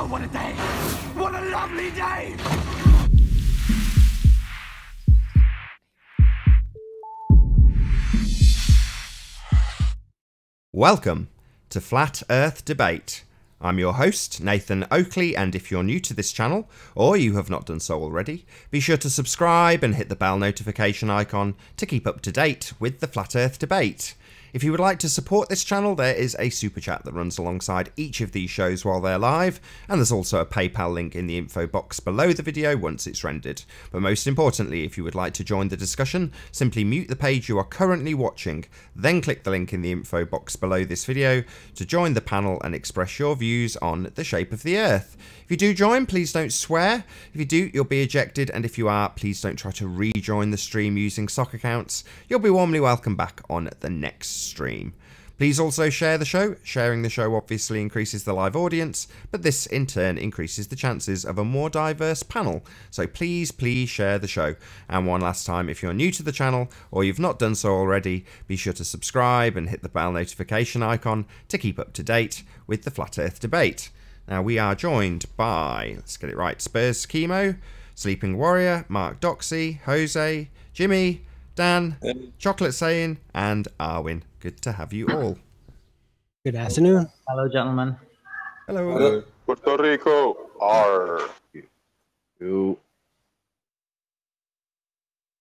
Oh, what a day! What a lovely day! Welcome to Flat Earth Debate. I'm your host, Nathan Oakley, and if you're new to this channel, or you have not done so already, be sure to subscribe and hit the bell notification icon to keep up to date with the Flat Earth Debate. If you would like to support this channel, there is a super chat that runs alongside each of these shows while they're live, and there's also a PayPal link in the info box below the video once it's rendered. But most importantly, if you would like to join the discussion, simply mute the page you are currently watching, then click the link in the info box below this video to join the panel and express your views on the shape of the Earth. If you do join, please don't swear. If you do, you'll be ejected, and if you are, please don't try to rejoin the stream using sock accounts. You'll be warmly welcome back on the next stream. Please also share the show. Sharing the show obviously increases the live audience, but this in turn increases the chances of a more diverse panel. So please share the show. And one last time, if you're new to the channel or you've not done so already, be sure to subscribe and hit the bell notification icon to keep up to date with the Flat Earth Debate. Now we are joined by, let's get it right, Spurs Chemo, Sleeping Warrior, Mark Doxy, Jose, Jimmy, Dan, Chocolate Saiyan, and Arwin. Good to have you all. Good afternoon. Hello, gentlemen. Hello. Puerto Rico. R.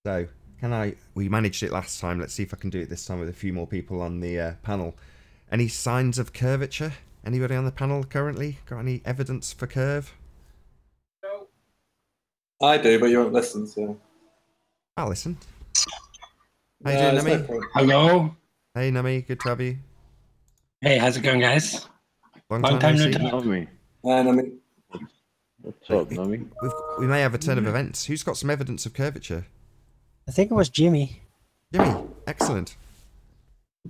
So, we managed it last time. Let's see if I can do it this time with a few more people on the panel. Any signs of curvature? Anybody on the panel currently got any evidence for curve? No. I do, but you won't listen, so. I'll listen. How you doing, Nami? Hello. Hey, Nami. Good to have you. Hey, how's it going, guys? Long time no see. Nami. Hi, Nami. What's up, Nami? We may have a turn of events. Who's got some evidence of curvature? I think it was Jimmy. Jimmy, excellent.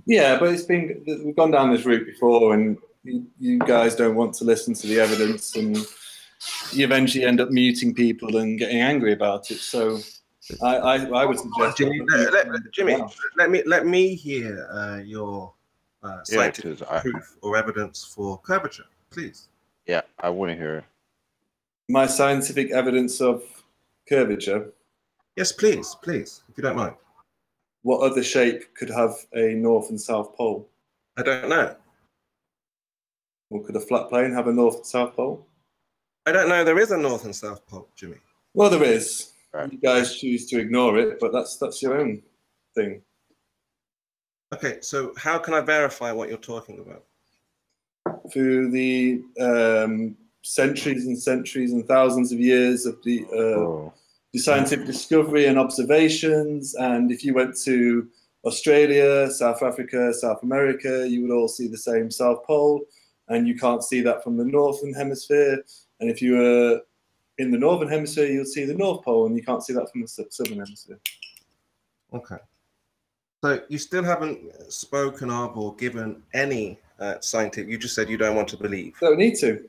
Yeah, but we've gone down this route before, and you guys don't want to listen to the evidence, and you eventually end up muting people and getting angry about it. So I would suggest Jimmy, let me hear your scientific proof or evidence for curvature, please. Yeah, I want to hear it. My scientific evidence of curvature. Yes, please, if you don't mind. What other shape could have a north and south pole? I don't know. Or could a flat plane have a north and south pole? I don't know. There is a north and south pole, Jimmy. Well, there is. Right. You guys choose to ignore it, but that's your own thing. Okay, so how can I verify what you're talking about? Through the centuries and centuries and thousands of years of the scientific discovery and observations, and if you went to Australia, South Africa, South America, you would all see the same South Pole, and you can't see that from the Northern Hemisphere. And if you were in the Northern Hemisphere, you'll see the North Pole, and you can't see that from the Southern Hemisphere. Okay. So you still haven't spoken of or given any scientific, you just said you don't want to believe. Don't need to.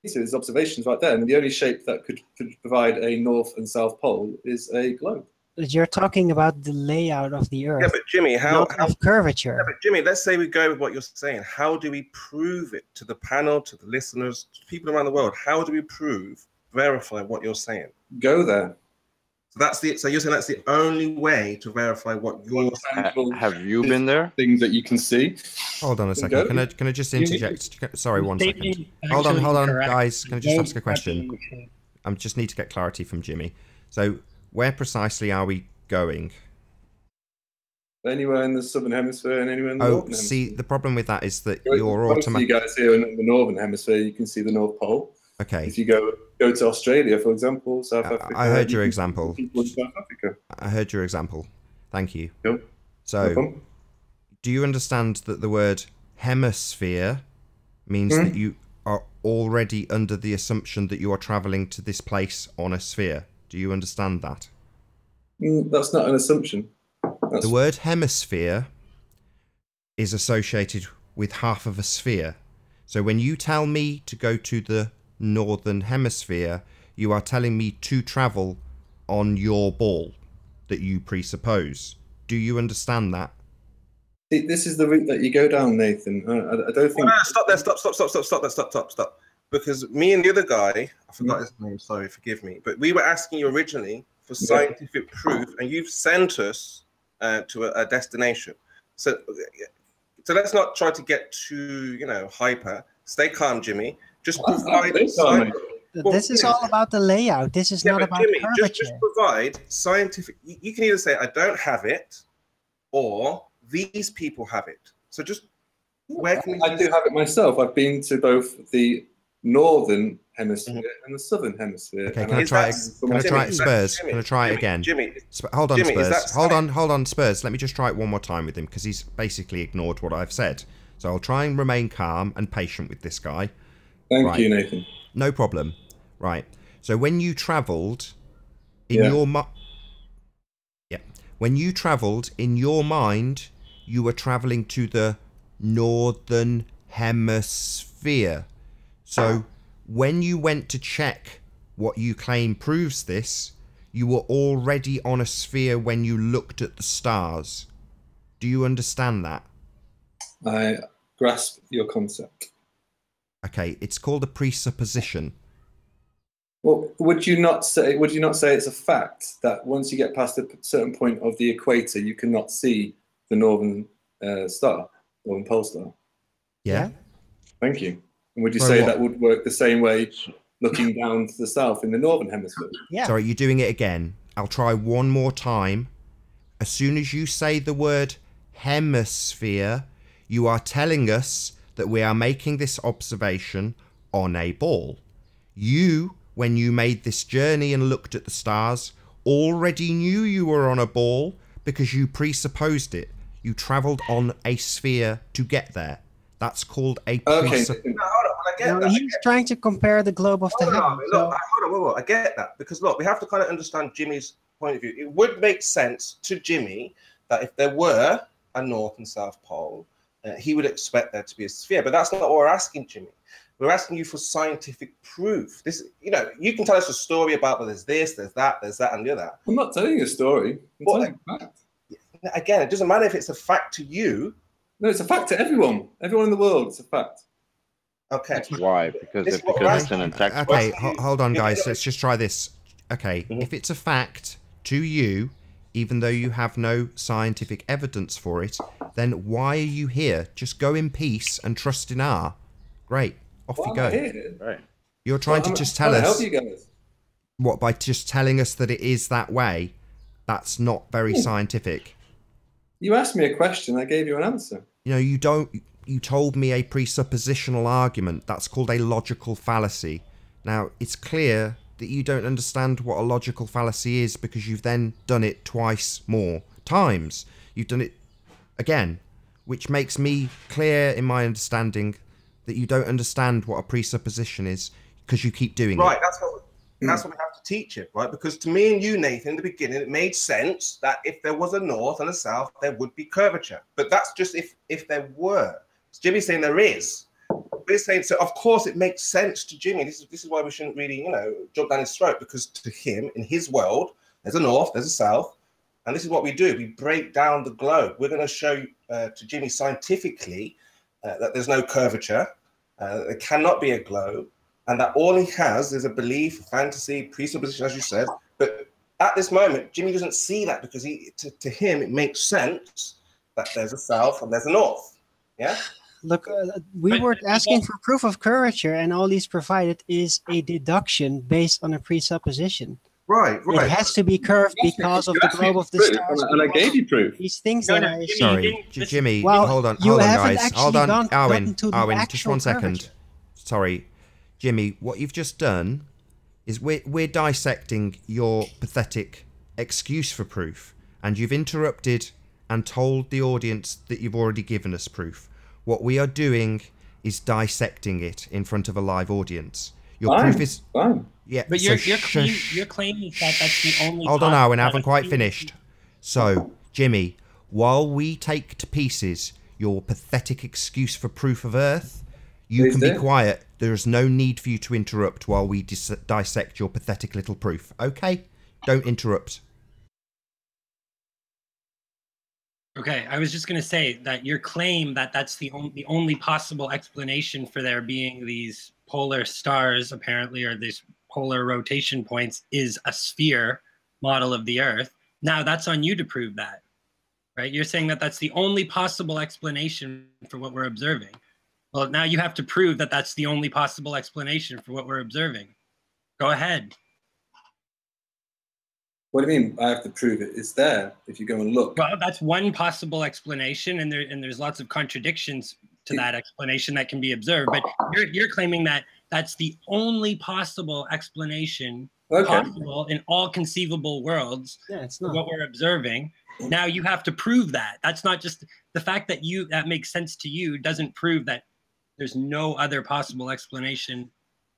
There's observations right there. And the only shape that could provide a North and South Pole is a globe. But you're talking about the layout of the Earth. Yeah, but Jimmy, how of curvature? Yeah, but Jimmy, let's say we go with what you're saying. How do we prove it to the panel, to the listeners, to people around the world? How do we verify what you're saying? Go there. So you're saying that's the only way to verify what you're saying. Have you been there? Things that you can see. Hold on a second. Can I just interject? Sorry, 1 second. Hold on, guys. Can I just ask a question? I just need to get clarity from Jimmy. So, where precisely are we going? Anywhere in the Southern Hemisphere and anywhere in the Northern Hemisphere. See, the problem with that is that you're automatically. You guys here in the Northern Hemisphere, you can see the North Pole. Okay. If you go to Australia, for example, South Africa. I heard your example. People in South Africa. I heard your example. Thank you. Yep. So, do you understand that the word hemisphere means that you are already under the assumption that you are traveling to this place on a sphere? Do you understand that? That's not an assumption. The word hemisphere is associated with half of a sphere. So when you tell me to go to the Northern Hemisphere, you are telling me to travel on your ball that you presuppose. Do you understand that? This is the route that you go down, Nathan. I don't think. Stop there! Stop! because me and the other guy, I forgot his name, sorry, forgive me, but we were asking you originally for scientific proof, and you've sent us to a destination. So let's not try to get too, hyper. Stay calm, Jimmy. Just provide. This is all about the layout. This is not about Jimmy, curvature. just provide scientific. You can either say I don't have it, or these people have it. So just where can I do have it myself. I've been to both the northern hemisphere and the southern hemisphere. Okay, can I try it, Spurs? Can I try it again? Jimmy, hold on, Jimmy, Spurs. Hold on, Spurs. Let me just try it one more time with him, because he's basically ignored what I've said. So I'll try and remain calm and patient with this guy. Thank you, Nathan. No problem. Right. So when you travelled in your when you travelled in your mind, you were travelling to the northern hemisphere. So when you went to check what you claim proves this, you were already on a sphere when you looked at the stars. Do you understand that? I grasp your concept. Okay, it's called a presupposition. Well, would you not say it's a fact that once you get past a certain point of the equator, you cannot see the northern northern pole star? Yeah. Thank you. And would you say that would work the same way looking down to the south in the northern hemisphere? Yeah. Sorry, you're doing it again. I'll try one more time. As soon as you say the word hemisphere, you are telling us that we are making this observation on a ball. You, when you made this journey and looked at the stars, already knew you were on a ball because you presupposed it. You travelled on a sphere to get there. That's called a presupposition. He's trying to compare the globe of the heavens. Hold on, I get that, because look, we have to kind of understand Jimmy's point of view. It would make sense to Jimmy that if there were a north and south pole, he would expect there to be a sphere, but that's not what we're asking, Jimmy. We're asking you for scientific proof. This, you can tell us a story about, well, there's this, there's that, and the other. I'm not telling you a story. I'm telling you a fact. Again, it doesn't matter if it's a fact to you. No, it's a fact to everyone. Everyone in the world, it's a fact. Okay. Why? Because it's an attack. Okay, hold on, guys. Let's just try this. Okay, if it's a fact to you, even though you have no scientific evidence for it, then why are you here? Just go in peace and trust in R. Great. Off you go. Right. You're trying to just tell us. Help you guys. What, by just telling us that it is that way? That's not very scientific. You asked me a question, I gave you an answer. You told me a presuppositional argument. That's called a logical fallacy. Now, it's clear that you don't understand what a logical fallacy is because you've then done it twice more times. You've done it again, which makes me clear in my understanding that you don't understand what a presupposition is because you keep doing it. Right, that's what we have to teach it, right? Because to me and you, Nathan, in the beginning, it made sense that if there was a north and a south, there would be curvature. But that's just if there were. So Jimmy's saying there is. We're saying, so of course it makes sense to Jimmy. This is why we shouldn't really, jump down his throat, because to him, in his world, there's a north, there's a south, and this is what we do. We break down the globe. We're going to show to Jimmy scientifically that there's no curvature, there cannot be a globe, and that all he has is a belief, fantasy, presupposition, as you said. But at this moment, Jimmy doesn't see that because to him, it makes sense that there's a south and there's a north. Yeah? Look, we were asking for proof of curvature, and all he's provided is a deduction based on a presupposition. Right. It has to be curved because of the globe of the stars. And I gave you proof. These things that are... Sorry, Jimmy, Well, hold on, you guys. haven't actually Hold on, gotten to the Arwen, just actual one second. curvature. Sorry. Jimmy, what you've just done is we're dissecting your pathetic excuse for proof, and you've interrupted and told the audience that you've already given us proof. What we are doing is dissecting it in front of a live audience. Your proof is fine. Yeah, But so you're claiming that that's the only. Hold on, Owen, I haven't quite finished. So, Jimmy, while we take to pieces your pathetic excuse for proof of Earth, you can be quiet. There is no need for you to interrupt while we dissect your pathetic little proof. Okay? Don't interrupt. Okay, I was just going to say that your claim that that's the only possible explanation for there being these polar stars, apparently, or these polar rotation points, is a sphere model of the Earth. Now that's on you to prove that, right? You're saying that that's the only possible explanation for what we're observing. Well, now you have to prove that that's the only possible explanation for what we're observing. Go ahead. What do you mean? I have to prove it? It's there if you go and look. Well, that's one possible explanation, and there's lots of contradictions to that explanation that can be observed. But you're claiming that that's the only possible explanation possible in all conceivable worlds. Yeah, it's not what we're observing. Now you have to prove that. That's not just the fact that that makes sense to you doesn't prove that there's no other possible explanation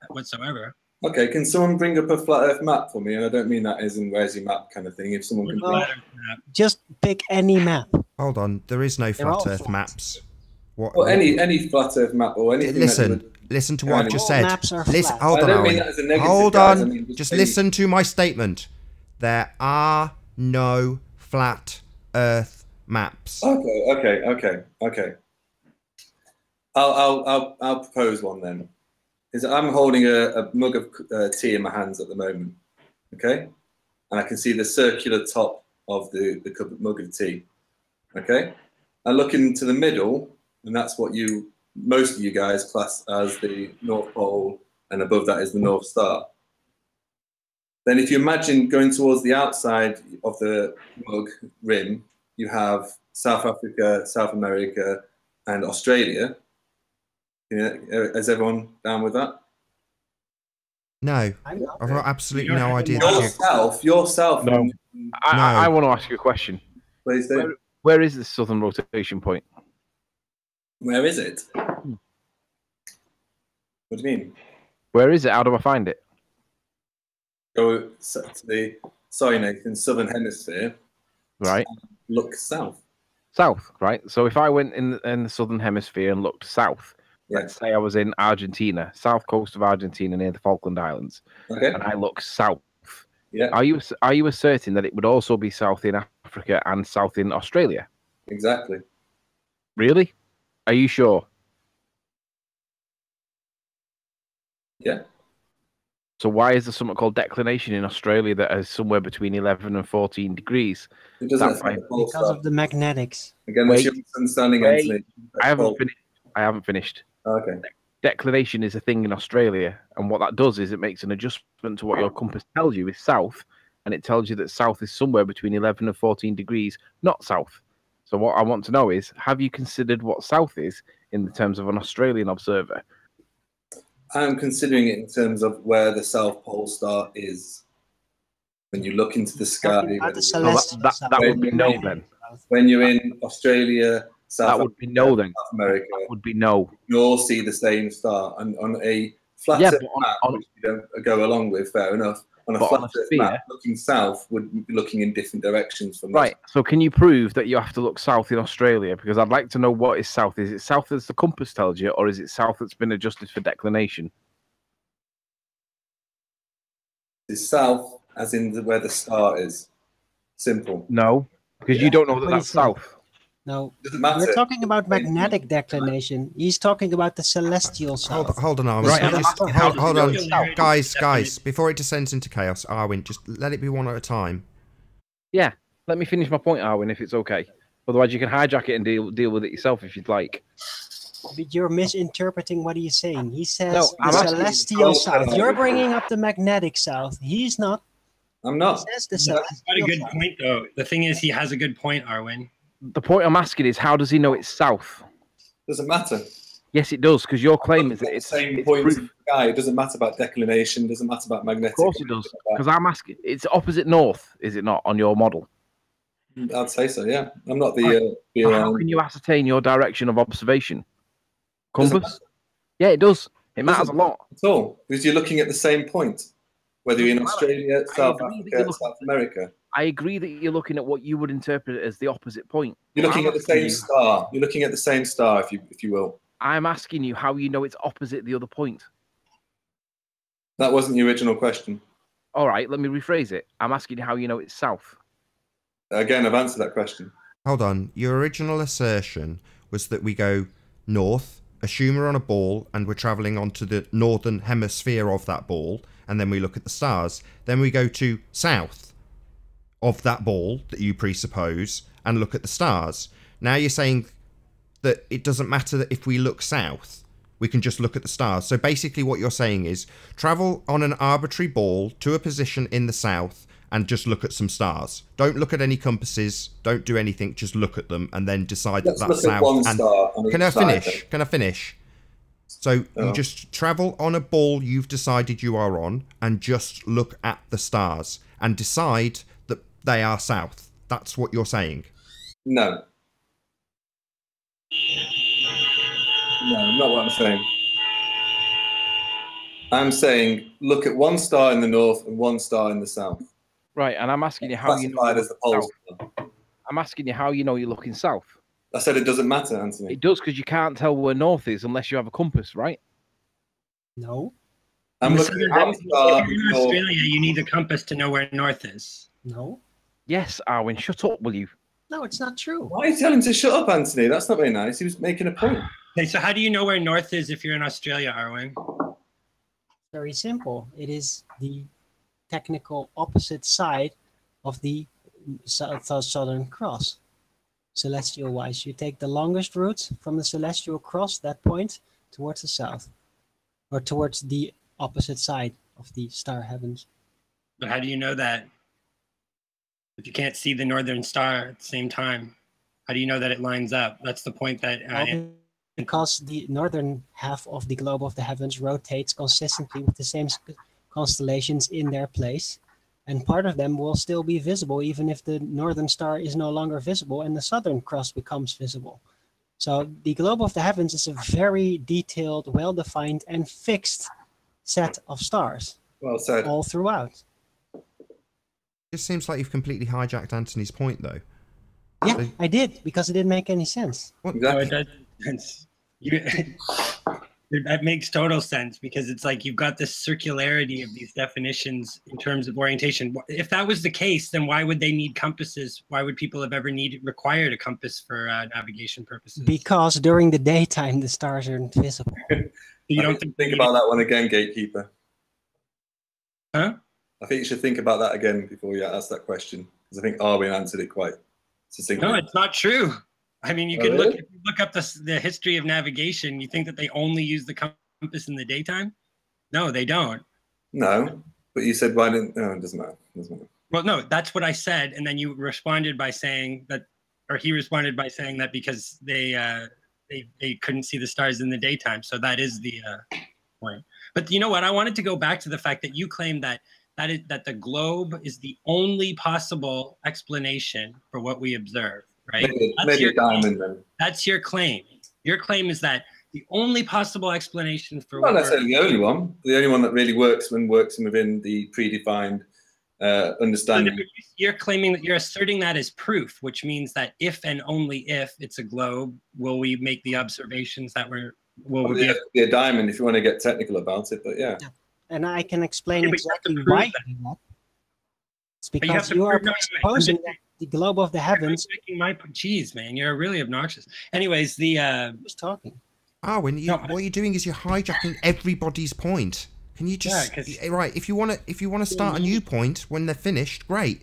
whatsoever. Okay, can someone bring up a flat Earth map for me? And I don't mean that as in where's your map kind of thing. If someone can bring just pick any map. Hold on, there is no flat Earth maps. What? Well, any flat Earth map or anything. Listen to what I've just said. Maps are listen, flat. hold on, I don't mean that as a negative, hold guys. on. I mean, just listen to my statement. There are no flat Earth maps. Okay. I'll propose one then. I'm holding a mug of tea in my hands at the moment, okay? And I can see the circular top of the mug of tea, okay? I look into the middle, and that's what most of you guys class as the North Pole, and above that is the North Star. Then if you imagine going towards the outside of the mug rim, you have South Africa, South America, and Australia. Is everyone down with that? No, I've got absolutely no idea. Yourself. No. I want to ask you a question. Please do. Where is the southern rotation point? Where is it? What do you mean? Where is it? How do I find it? Go to the southern hemisphere. Right. Look south. South, right? So if I went in the southern hemisphere and looked south, let's say I was in Argentina, south coast of Argentina near the Falkland Islands, and I look south. Yeah. Are you asserting that it would also be south in Africa and south in Australia? Exactly. Really? Are you sure? Yeah. So why is there something called declination in Australia that is somewhere between 11 and 14 degrees? It doesn't affect the pole because of the magnetics. Again, that's your understanding, Anthony. I haven't finished. Okay. Declination is a thing in Australia, and what that does is it makes an adjustment to what your compass tells you is south, and it tells you that south is somewhere between 11 and 14 degrees, not south. So what I want to know is, have you considered what south is in the terms of an Australian observer? I'm considering it in terms of where the South Pole star is. When you look into the sky, that would be no then. When you're in Australia, South that would be no then. South America, that would be no. You'll see the same star, and on a flat Earth map, which you don't go along with, fair enough. On a flat Earth map, looking south would be looking in different directions from right. So can you prove that you have to look south in Australia? Because I'd like to know what is south. Is it south as the compass tells you, or is it south that's been adjusted for declination? It's south as in where the star is. Simple. No, because you don't know that that's south. No, doesn't matter. We're talking about magnetic declination. He's talking about the celestial south. Hold on, Arwin. Right, hold on, guys. Before it descends into chaos, Arwin, just let it be one at a time. Yeah, let me finish my point, Arwin, if it's okay. Otherwise, you can hijack it and deal with it yourself if you'd like. But you're misinterpreting what he's saying. He says no, the celestial south. You're bringing up the magnetic south. He's not. I'm not. He says the He's celestial got a good south. point, though. The thing is, he has a good point, Arwin. The point I'm asking is, how does he know it's south? Doesn't matter. Yes, it does, because your claim is that it's the same point in the sky. It doesn't matter about declination. It doesn't matter about magnetic. Of course it does, because I'm asking. It's opposite north, is it not, on your model? I'd say so. Yeah, I'm not the. So how can you ascertain your direction of observation? Compass? Yeah, it does. It matters a lot. At all, because you're looking at the same point, whether you're in Australia, South Africa, South America. I agree that you're looking at what you would interpret as the opposite point. You're looking at the same star. You're looking at the same star, if you will. I'm asking you how you know it's opposite the other point. That wasn't the original question. All right, let me rephrase it. I'm asking you how you know it's south. Again, I've answered that question. Hold on. Your original assertion was that we go north, assume we're on a ball, and we're travelling onto the northern hemisphere of that ball, and then we look at the stars. Then we go to south of that ball that you presuppose and look at the stars. Now you're saying that it doesn't matter that if we look south, we can just look at the stars. So basically what you're saying is travel on an arbitrary ball to a position in the south and just look at some stars. Don't look at any compasses. Don't do anything. Just look at them and then decide that that's south. One star on can I each side, finish? Can I finish? So you just travel on a ball you've decided you are on and just look at the stars and decide that they are south. That's what you're saying. No. No, not what I'm saying. I'm saying look at one star in the north and one star in the south. Right, and I'm asking you how you know. As the poles. I'm asking you how you know you're looking south. I said it doesn't matter, Anthony. It does, because you can't tell where north is unless you have a compass, right? No. I'm looking at one star. In Australia, you need a compass to know where north is. No. Yes, Arwen, shut up, will you? No, it's not true. Why are you telling him to shut up, Anthony? That's not very nice. He was making a point. Okay, so how do you know where north is if you're in Australia, Arwen? Very simple. It is the technical opposite side of the Southern Cross. Celestial wise, you take the longest route from the celestial cross, that point, towards the south, or towards the opposite side of the star heavens. But how do you know that? If you can't see the northern star at the same time, how do you know that it lines up? That's the point that because the northern half of the globe of the heavens rotates consistently with the same constellations in their place, and part of them will still be visible even if the northern star is no longer visible and the southern cross becomes visible. So the globe of the heavens is a very detailed, well-defined and fixed set of stars. Well said. All throughout. It seems like you've completely hijacked Anthony's point, though. Yeah, So, I did, because it didn't make any sense. what? No, it does. That makes total sense, because it's like you've got this circularity of these definitions in terms of orientation. If that was the case, then why would they need compasses? Why would people have ever required a compass for navigation purposes? Because during the daytime, the stars aren't visible. You don't think about that one again, gatekeeper. Huh? I think you should think about that again before you ask that question, because I think Arwen answered it quite succinctly. No, it's not true. I mean, you Oh, can really? look up the history of navigation. You think that they only use the compass in the daytime? No, they don't. No, but you said why didn't? No, it doesn't matter. It doesn't matter. Well, no, that's what I said, and then you responded by saying that, or he responded by saying that because they couldn't see the stars in the daytime. So that is the point. But you know what? I wanted to go back to the fact that you claim that the globe is the only possible explanation for what we observe, right? Maybe a diamond then. That's your claim. Your claim is that the only possible explanation for Not what necessarily the only one. The only one that really works within the predefined understanding. you're claiming that you're asserting that as proof, which means that if and only if it's a globe, will we make the observations that will It have to be a diamond if you want to get technical about it, but yeah. And I can explain Yeah, but you have exactly to prove why that. you do that. It's But you have because to you are prove- no, presupposing that the globe of the heavens Jeez, man, you're really obnoxious. Anyways, the was talking. Arwen, No, what you're doing is you're hijacking everybody's point. Can you just Yeah, 'cause- right? If you want to start a new point when they're finished, great,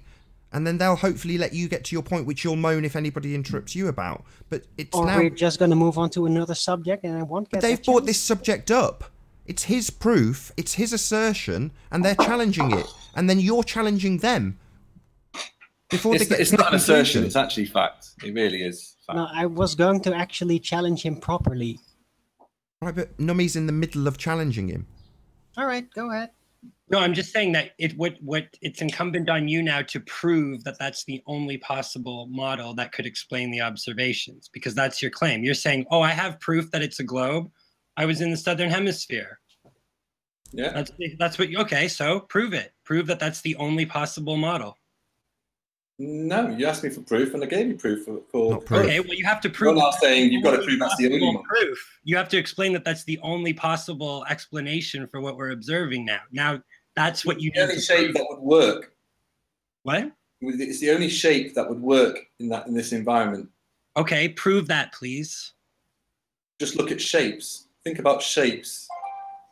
and then they'll hopefully let you get to your point, which you'll moan if anybody interrupts you about. But it's Or now we're just going to move on to another subject, and I won't get. they've that brought chance. this subject up. It's his proof, it's his assertion, and they're challenging it, and then you're challenging them. Before they get It's to the not an assertion, conclusion. it's actually fact. It really is fact. No, I was going to actually challenge him properly. Right, but Nummy's in the middle of challenging him. All right, go ahead. No, I'm just saying that it's incumbent on you now to prove that that's the only possible model that could explain the observations, because that's your claim. You're saying, oh, I have proof that it's a globe. I was in the southern hemisphere. Yeah. That's what. Okay, so prove it. Prove that that's the only possible model. No, you asked me for proof, and I gave you proof for Not proof. Okay, well, you have to prove. You're now saying you've got to prove that's the only one. proof. You have to explain that that's the only possible explanation for what we're observing now. Now, that's what you The need only to shape prove. that would work. What? It's the only shape that would work in this environment. Okay, prove that, please. Just look at shapes. Think about shapes.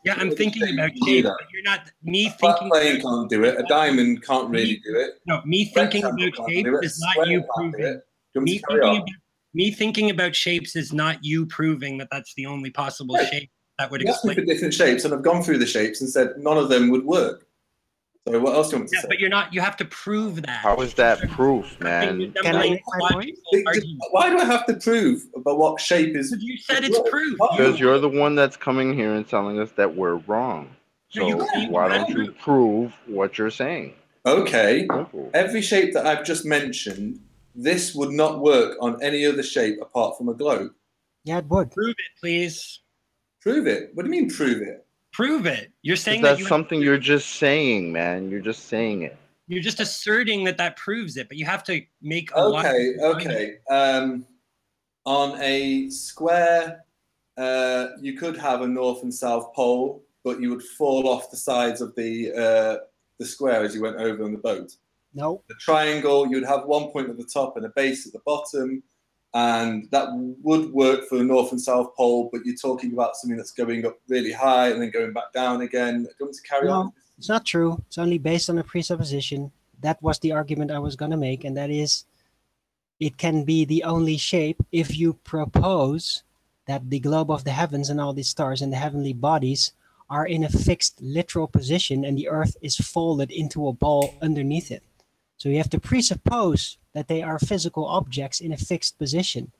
Yeah, I'm thinking about do shapes, that. but you're not me A flat thinking. plane can't do it. A diamond can't really do it. No, me thinking Rectangle about can't shapes do it. is A not square you can't do proving. it. Do you want me Me to carry thinking on? about me thinking about shapes is not you proving that that's the only possible Right. shape that would You asked me explain. for different shapes, and I've gone through the shapes and said none of them would work. So what else do you want me to Yeah, say? but you're not. You have to prove that. How is that proof, man? Can I make my point? Why do I have to prove about what shape is? Because you said it's proved. Because you're the one that's coming here and telling us that we're wrong. No, you So claim why you're don't you right. prove what you're saying? Okay. Simple. Every shape that I've just mentioned, this would not work on any other shape apart from a globe. Yeah, it would. Prove it, please. Prove it. What do you mean prove it? Prove it. You're saying That's that something you're just saying, man. You're just saying it. You're just asserting that that proves it, but you have to make a Okay, logical okay. On a square, you could have a north and south pole, but you would fall off the sides of the square as you went over on the boat. No. The triangle, you'd have one point at the top and a base at the bottom, and that would work for the north and south pole, but you're talking about something that's going up really high and then going back down again. Do you want me to carry on? No, it's not true. It's only based on a presupposition. That was the argument I was going to make, and that is it can be the only shape if you propose that the globe of the heavens and all the stars and the heavenly bodies are in a fixed literal position and the earth is folded into a ball underneath it. So you have to presuppose that they are physical objects in a fixed position.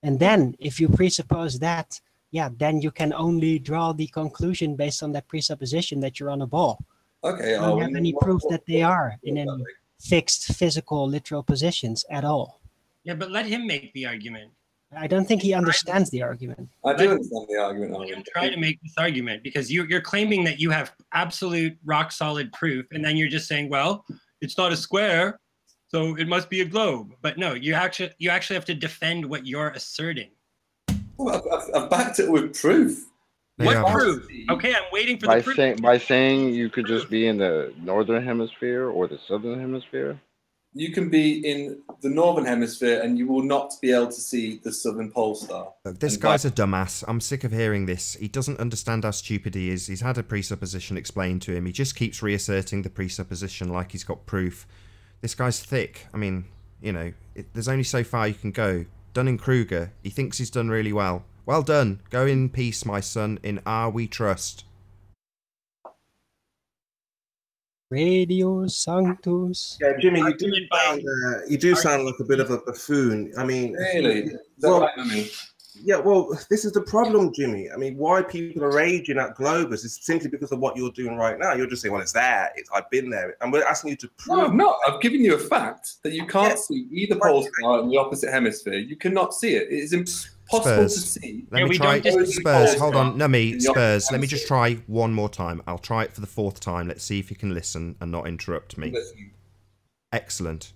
And then if you presuppose that, yeah, then you can only draw the conclusion based on that presupposition that you're on a ball. Okay. You don't have any proof that they are in any fixed physical literal positions at all. Yeah, but let him make the argument. I don't think he understands the argument. I do understand the argument. Let him try to make this argument because you're claiming that you have absolute rock solid proof, and then you're just saying, well, it's not a square, so it must be a globe. But no, you actually have to defend what you're asserting. Well, I've backed it with proof. What proof? Okay, I'm waiting for the proof. By saying you could just be in the northern hemisphere or the southern hemisphere? You can be in the northern hemisphere and you will not be able to see the southern pole star. This guy's a dumbass. I'm sick of hearing this. He doesn't understand how stupid he is. He's had a presupposition explained to him. He just keeps reasserting the presupposition like he's got proof. This guy's thick. I mean, you know, there's only so far you can go. Dunning-Kruger, he thinks he's done really well. Well done. Go in peace, my son. In R we trust. Radio Sanctus. Yeah, Jimmy, you do sound like a bit of a buffoon. I mean, really? Well, yeah, well, this is the problem, Jimmy. I mean, why people are raging at Globus is simply because of what you're doing right now. You're just saying, well, it's there. I've been there. And we're asking you to prove. No, I'm not. I've given you a fact that you can't see either pole star in the opposite hemisphere. You cannot see it. It is impossible to see. Let me try. Spurs, hold on. No, Spurs. Let me just try one more time. I'll try it for the 4th time. Let's see if you can listen and not interrupt me. Excellent.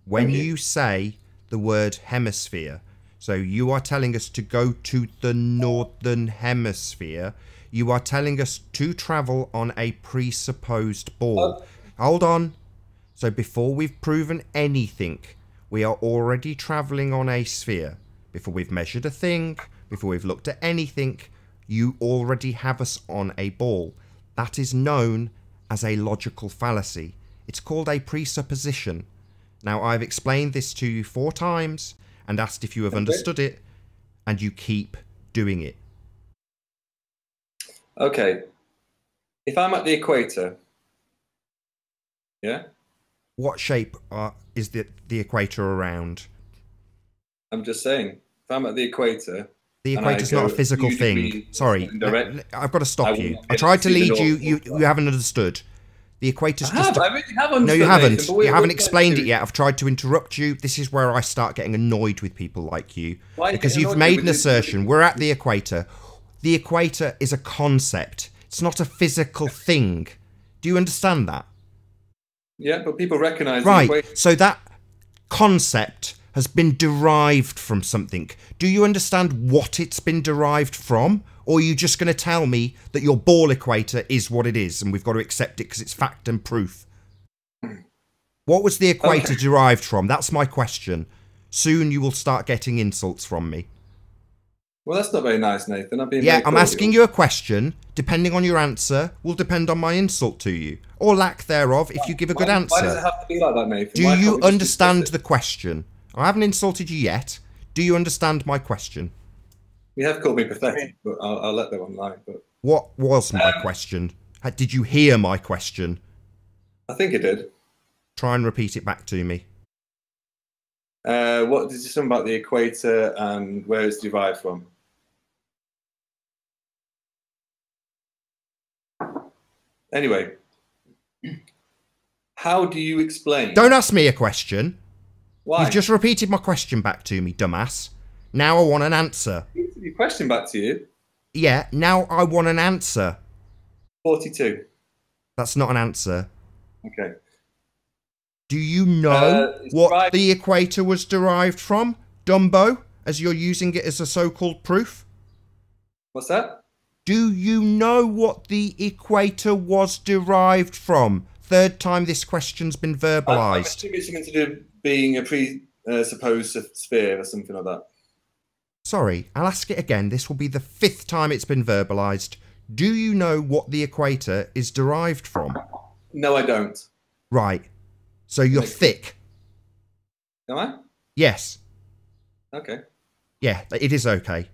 When you say the word hemisphere, so you are telling us to go to the northern hemisphere. You are telling us to travel on a presupposed ball. Hold on. So before we've proven anything, we are already traveling on a sphere. Before we've measured a thing, before we've looked at anything, you already have us on a ball. That is known as a logical fallacy. It's called a presupposition. Now, I've explained this to you 4 times and asked if you have understood it, and you keep doing it. Okay. If I'm at the equator, yeah? What shape is the equator around? I'm just saying, if I'm at the equator... The equator's not a physical thing. Sorry, I've got to stop you. I tried to lead you. You haven't understood. The equator's just... I really have understood. No, you haven't. Nathan, you haven't explained it yet. I've tried to interrupt you. This is where I start getting annoyed with people like you. Because you've made an assertion. We're at the equator. The equator is a concept. It's not a physical thing. Do you understand that? Yeah, but people recognise... Right, so that concept has been derived from something. Do you understand what it's been derived from? Or are you just going to tell me that your ball equator is what it is and we've got to accept it because it's fact and proof? What was the equator derived from? That's my question. Soon you will start getting insults from me. Well, that's not very nice, Nathan. I'm being Yeah, very I'm cordial. asking you a question. Depending on your answer, will depend on my insult to you, or lack thereof if you give a good answer. Why does it have to be like that, Nathan? Do Why can't you we just understand discuss the question? I haven't insulted you yet. Do you understand my question? it? You have called me pathetic, but I'll let that one lie. But What was my question? Did you hear my question? I think it did. Try and repeat it back to me. What did you say about the equator and where it's derived from? Anyway, how do you explain? Don't ask me a question. Why? You've just repeated my question back to me, dumbass. Now I want an answer. Your question back to you. Yeah, now I want an answer. 42. That's not an answer. Okay. Do you know what right. the equator was derived from, Dumbo, as you're using it as a so-called proof? What's that? Do you know what the equator was derived from? Third time this question's been I verbalised. assume it's something to do with being a presupposed sphere or something like that. Sorry, I'll ask it again. This will be the 5th time it's been verbalised. Do you know what the equator is derived from? No, I don't. Right. So you're thick. Am I? Yes. Okay. Yeah, it is okay.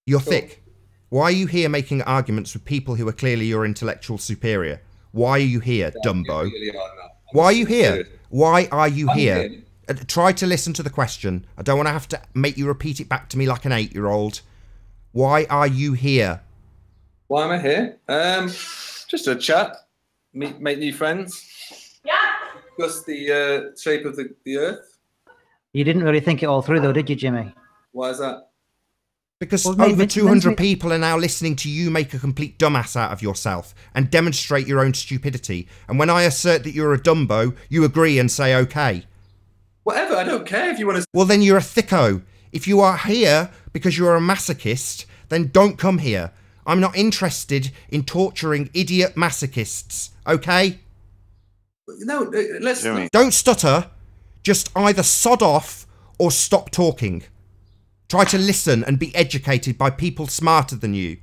You're thick. Why are you here making arguments with people who are clearly your intellectual superior? Why are you here, Dumbo? Really are now. Why are you here? Serious. Why are you I'm here? here. Try to listen to the question. I don't want to have to make you repeat it back to me like an 8-year-old. Why are you here? Why am I here? Just a chat. Make new friends. Yeah. Discuss the shape of the Earth. You didn't really think it all through, though, did you, Jimmy? Why is that? Because Well, mate, over Vince- 200 Vince- people are now listening to you make a complete dumbass out of yourself and demonstrate your own stupidity. And when I assert that you're a Dumbo, you agree and say okay. Whatever. I don't care if you want to. Well, then you're a thicko. If you are here because you're a masochist, then don't come here. I'm not interested in torturing idiot masochists, okay? No, let's. Jimmy. Don't stutter. Just either sod off or stop talking. Try to listen and be educated by people smarter than you.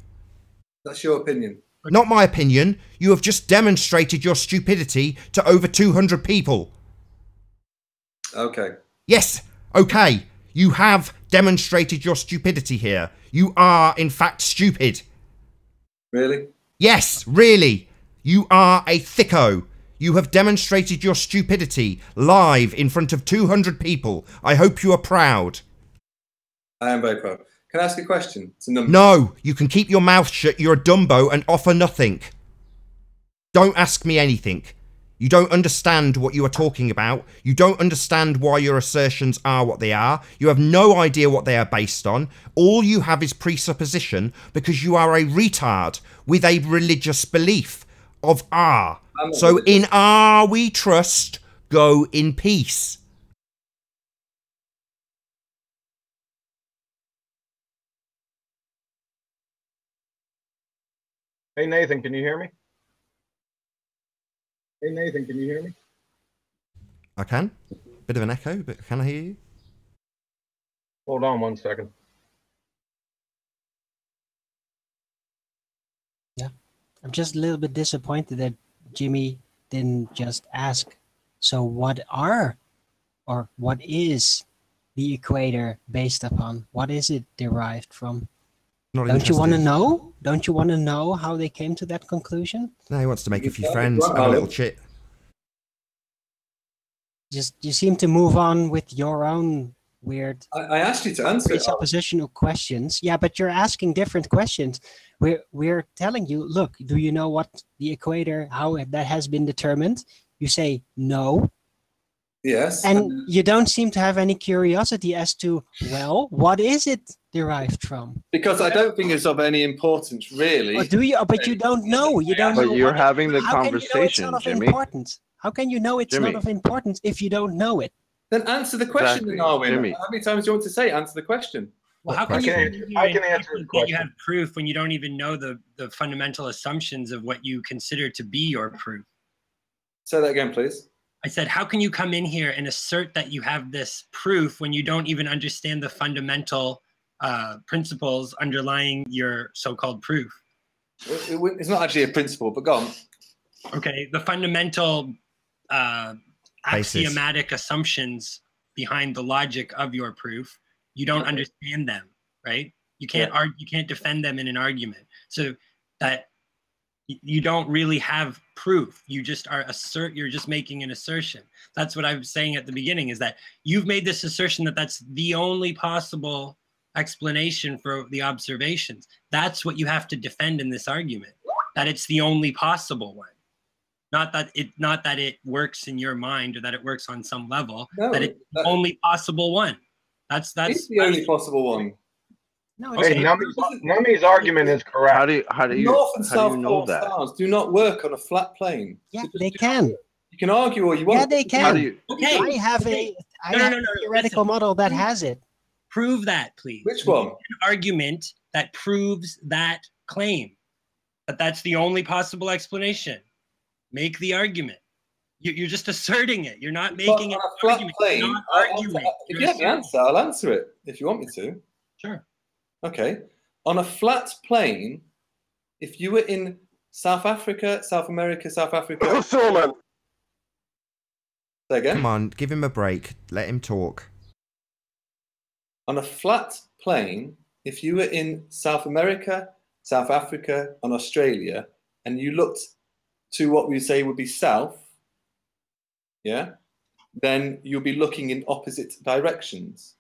That's your opinion. Not my opinion. You have just demonstrated your stupidity to over 200 people. Okay. Yes, okay. You have demonstrated your stupidity here. You are, in fact, stupid. Really? Yes, really. You are a thicko. You have demonstrated your stupidity live in front of 200 people. I hope you are proud. I am very proud. Can I ask a question? It's a number. No, you can keep your mouth shut. You're a Dumbo and offer nothing. Don't ask me anything. You don't understand what you are talking about. You don't understand why your assertions are what they are. You have no idea what they are based on. All you have is presupposition because you are a retard with a religious belief of R. So in R we trust, go in peace. Hey, Nathan, can you hear me? Hey, Nathan, can you hear me? I can. Bit of an echo, but can I hear you? Hold on 1 second. Yeah. I'm just a little bit disappointed that Jimmy didn't just ask, so what are or what is the equator based upon? What is it derived from? Not Don't you want to interested. know? Don't you want to know how they came to that conclusion? No, he wants to make a few friends, have a little chit. Just you seem to move on with your own weird I asked you to answer it. presuppositional questions. Yeah, but you're asking different questions. We're telling you, look, do you know what the equator, how that has been determined? You say no. Yes. And you don't seem to have any curiosity as to, well, what is it derived from? Because I don't think it's of any importance, really. Or do you? But you don't know. You don't know. But you're what- having the how can you know it's conversation, not of Jimmy. importance? How can you know it's Jimmy. not of importance if you don't know it? Then answer the question, Exactly. Arwin. Jimmy. How many times do you want to say answer the question? Well, how can you I can answer the that you question. have proof when you don't even know the fundamental assumptions of what you consider to be your proof? Say that again, please. I said, how can you come in here and assert that you have this proof when you don't even understand the fundamental principles underlying your so-called proof? It's not actually a principle, but go on. Okay, the fundamental axiomatic assumptions behind the logic of your proof, you don't understand them, right? You can't argue, you can't defend them in an argument. So that you don't really have proof. You just you're just making an assertion. That's what I was saying at the beginning, is that you've made this assertion that that's the only possible explanation for the observations. That's what you have to defend in this argument, that it's the only possible one. Not that it works in your mind or that it works on some level, that it's the only possible one. That's it's the only possible one. No, Hey, Nummy's argument is correct. How do you North and how do you South know Pole that? stars do not work on a flat plane. Yeah, they can. You can argue all you want. Yeah, they How can. do you, Okay. I have a theoretical model that has it. Prove that, please. Which one? An argument that proves that claim, that that's the only possible explanation. Make the argument. You're just asserting it. You're not making it a flat plane. You're not arguing. If you have the answer, I'll answer it if you want me to. Sure. Okay. On a flat plane, if you were in South Africa, South America, South Africa. Solomon. Say again. Come on, give him a break. Let him talk. On a flat plane, if you were in South America, South Africa, and Australia, and you looked to what we say would be south, yeah, then you'll be looking in opposite directions.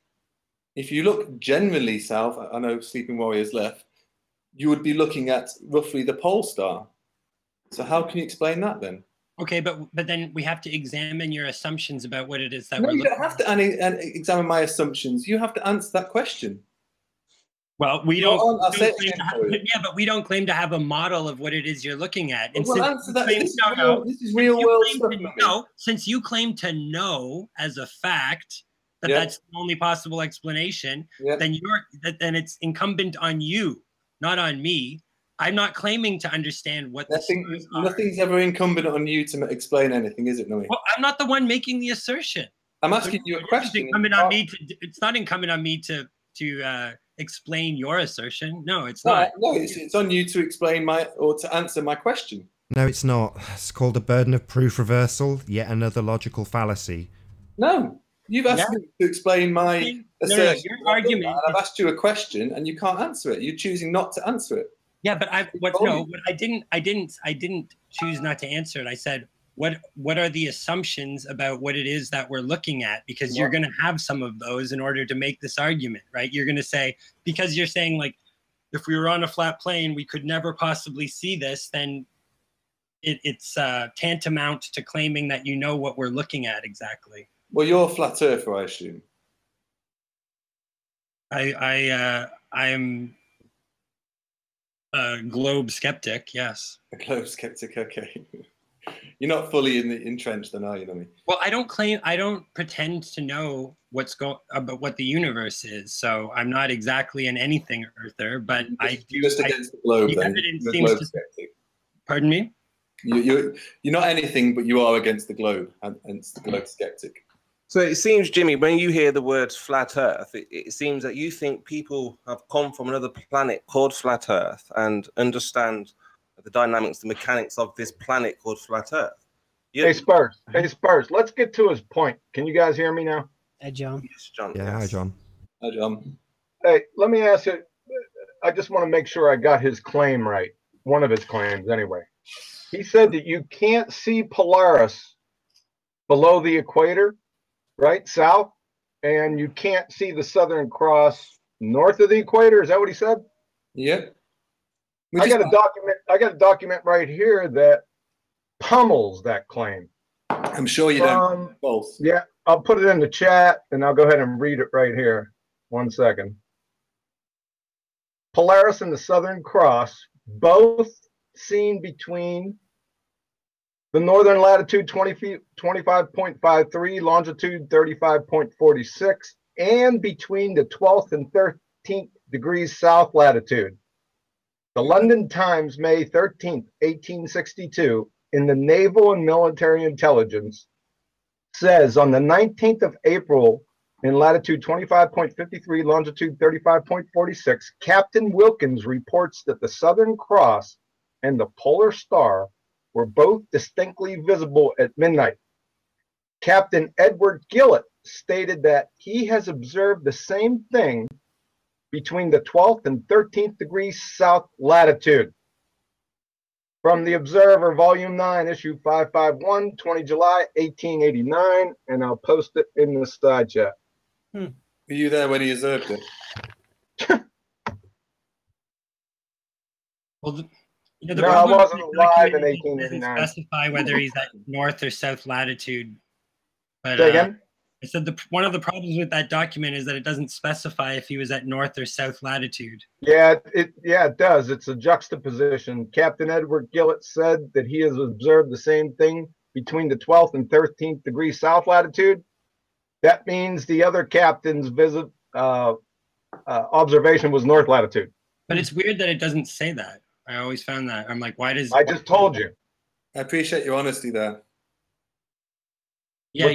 If you look generally south, I know Sleeping Warrior's left, you would be looking at roughly the pole star. So how can you explain that then? Okay, but then we have to examine your assumptions about what it is that No, we're you looking don't have to examine my assumptions. You have to answer that question. Well, we Go don't. on, I'll say it claim again to have, for you. yeah, but we don't claim to have a model of what it is you're looking at. And Well, since answer you that. claim- This is real world stuff. No, since you claim to know as a fact that that's the only possible explanation, then then it's incumbent on you, not on me. I'm not claiming to understand what the stars are. Nothing's ever incumbent on you to explain anything, is it, Noe? Well, I'm not the one making the assertion. I'm asking you a question. It's not incumbent on me to explain your assertion. No, it's not. No, it's on you to explain to answer my question. No, it's not. It's called a burden of proof reversal, yet another logical fallacy. No, you've asked me to explain my assertion. Your argument. I've asked you a question and you can't answer it. You're choosing not to answer it. Yeah, but I didn't choose not to answer it. I said, what are the assumptions about what it is that we're looking at? Because you're going to have some of those in order to make this argument, right? You're going to say, because you're saying, like, if we were on a flat plane, we could never possibly see this, then it's tantamount to claiming that you know what we're looking at exactly. Well, you're a flat earther, I assume. I'm a globe skeptic, yes. A globe skeptic, okay. You're not fully entrenched, then, are you, Nomi? Well, I don't pretend to know about what the universe is. So I'm not exactly an anything earther, but I do. Just against the globe, then. Evidence seems to. Skeptic. Pardon me? You're not anything, but you are against the globe, and it's the globe skeptic. So it seems, Jimmy, when you hear the words flat Earth, it seems that you think people have come from another planet called flat Earth and understand the dynamics, the mechanics of this planet called flat Earth. Hey, Spurs. Let's get to his point. Can you guys hear me now? Hey, John. Yes, John. Yeah, yes. hi, John. Hi, John. Hey, let me ask you. I just want to make sure I got his claim right. One of his claims, anyway. He said that you can't see Polaris below the equator, right, south, and you can't see the Southern Cross north of the equator. Is that what he said? Yeah. I got a document right here that pummels that claim. I'm sure you don't. Both. Yeah, I'll put it in the chat and I'll go ahead and read it right here. 1 second. Polaris and the Southern Cross, both seen between the northern latitude 25.53, longitude 35.46, and between the 12th and 13th degrees south latitude. The London Times, May 13th, 1862, in the Naval and Military Intelligence, says on the 19th of April in latitude 25.53, longitude 35.46, Captain Wilkins reports that the Southern Cross and the Polar Star were both distinctly visible at midnight. Captain Edward Gillett stated that he has observed the same thing between the 12th and 13th degrees south latitude. From the Observer, Volume 9, Issue 551, 20 July, 1889, and I'll post it in the side chat. Were you there when he observed it? Well, the No, I problem wasn't with the alive in document is it 1889. doesn't specify whether he's at north or south latitude. But Say again? I said one of the problems with that document is that it doesn't specify if he was at north or south latitude. Yeah, it does. It's a juxtaposition. Captain Edward Gillett said that he has observed the same thing between the 12th and 13th degree south latitude. That means the other captain's observation was north latitude. But it's weird that it doesn't say that. I always found that. I'm like, why does... I just told you. I appreciate your honesty there. Yeah,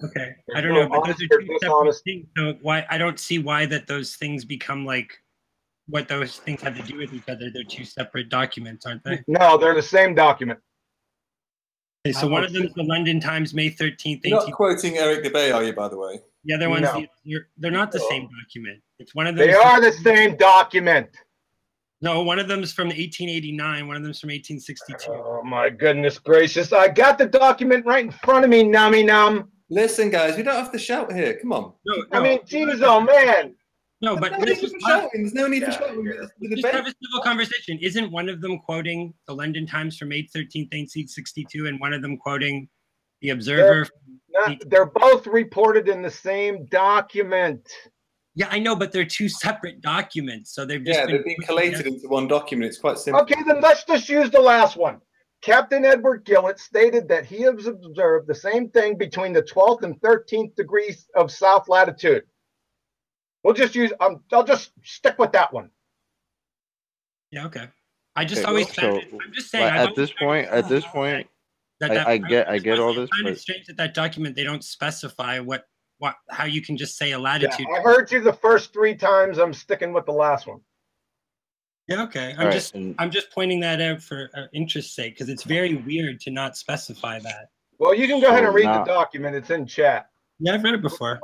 okay. I don't know, but those are two separate things. So why I don't see why that those things become like what those things have to do with each other. They're two separate documents, aren't they? No, they're the same document. Okay, so one of them is the London Times, May 13th. You're not quoting Eric Debay, are you, by the way? The other ones, No. they're not the same document. It's one of them. They are the same document. No, one of them is from 1889. One of them is from 1862. Oh my goodness gracious! I got the document right in front of me, nummy num. Listen, guys, we don't have to shout here. Come on. No, I mean, geez, oh man. No, but There's no need for shouting. Just have a civil conversation. Isn't one of them quoting the London Times from May 13th, 1862, and one of them quoting the Observer? They're both reported in the same document. Yeah, I know, but they're two separate documents, so they've just they've been collated into one document. It's quite simple. Okay, then let's just use the last one. Captain Edward Gillett stated that he has observed the same thing between the 12th and 13th degrees of south latitude. We'll just use. I'll just stick with that one. Yeah. Okay. I just always. So, I'm just saying. at this point, I get all this. I find it strange that document they don't specify how you can just say a latitude. Yeah, I heard you the first 3 times. I'm sticking with the last one. Yeah, okay. I'm just pointing that out for interest's sake because it's very weird to not specify that. Well, you can go ahead and read the document. It's in chat. Yeah, I've read it before.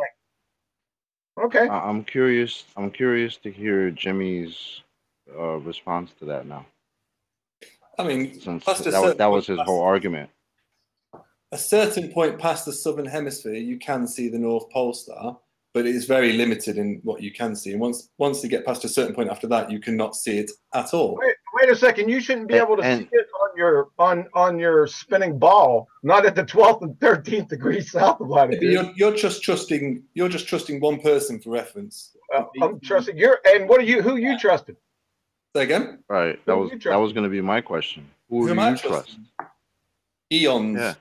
Okay. I'm curious to hear Jimmy's response to that now. I mean, since that was his whole argument. A certain point past the southern hemisphere, you can see the North Pole Star, but it is very limited in what you can see. And once you get past a certain point after that, you cannot see it at all. Wait a second. You shouldn't be able to see it on your spinning ball, not at the 12th and 13th degrees south of latitude. You're just trusting one person for reference. I'm trusting and who you trusted? Say again? Right. That was going to be my question. Who do you trust? Eons. Yeah.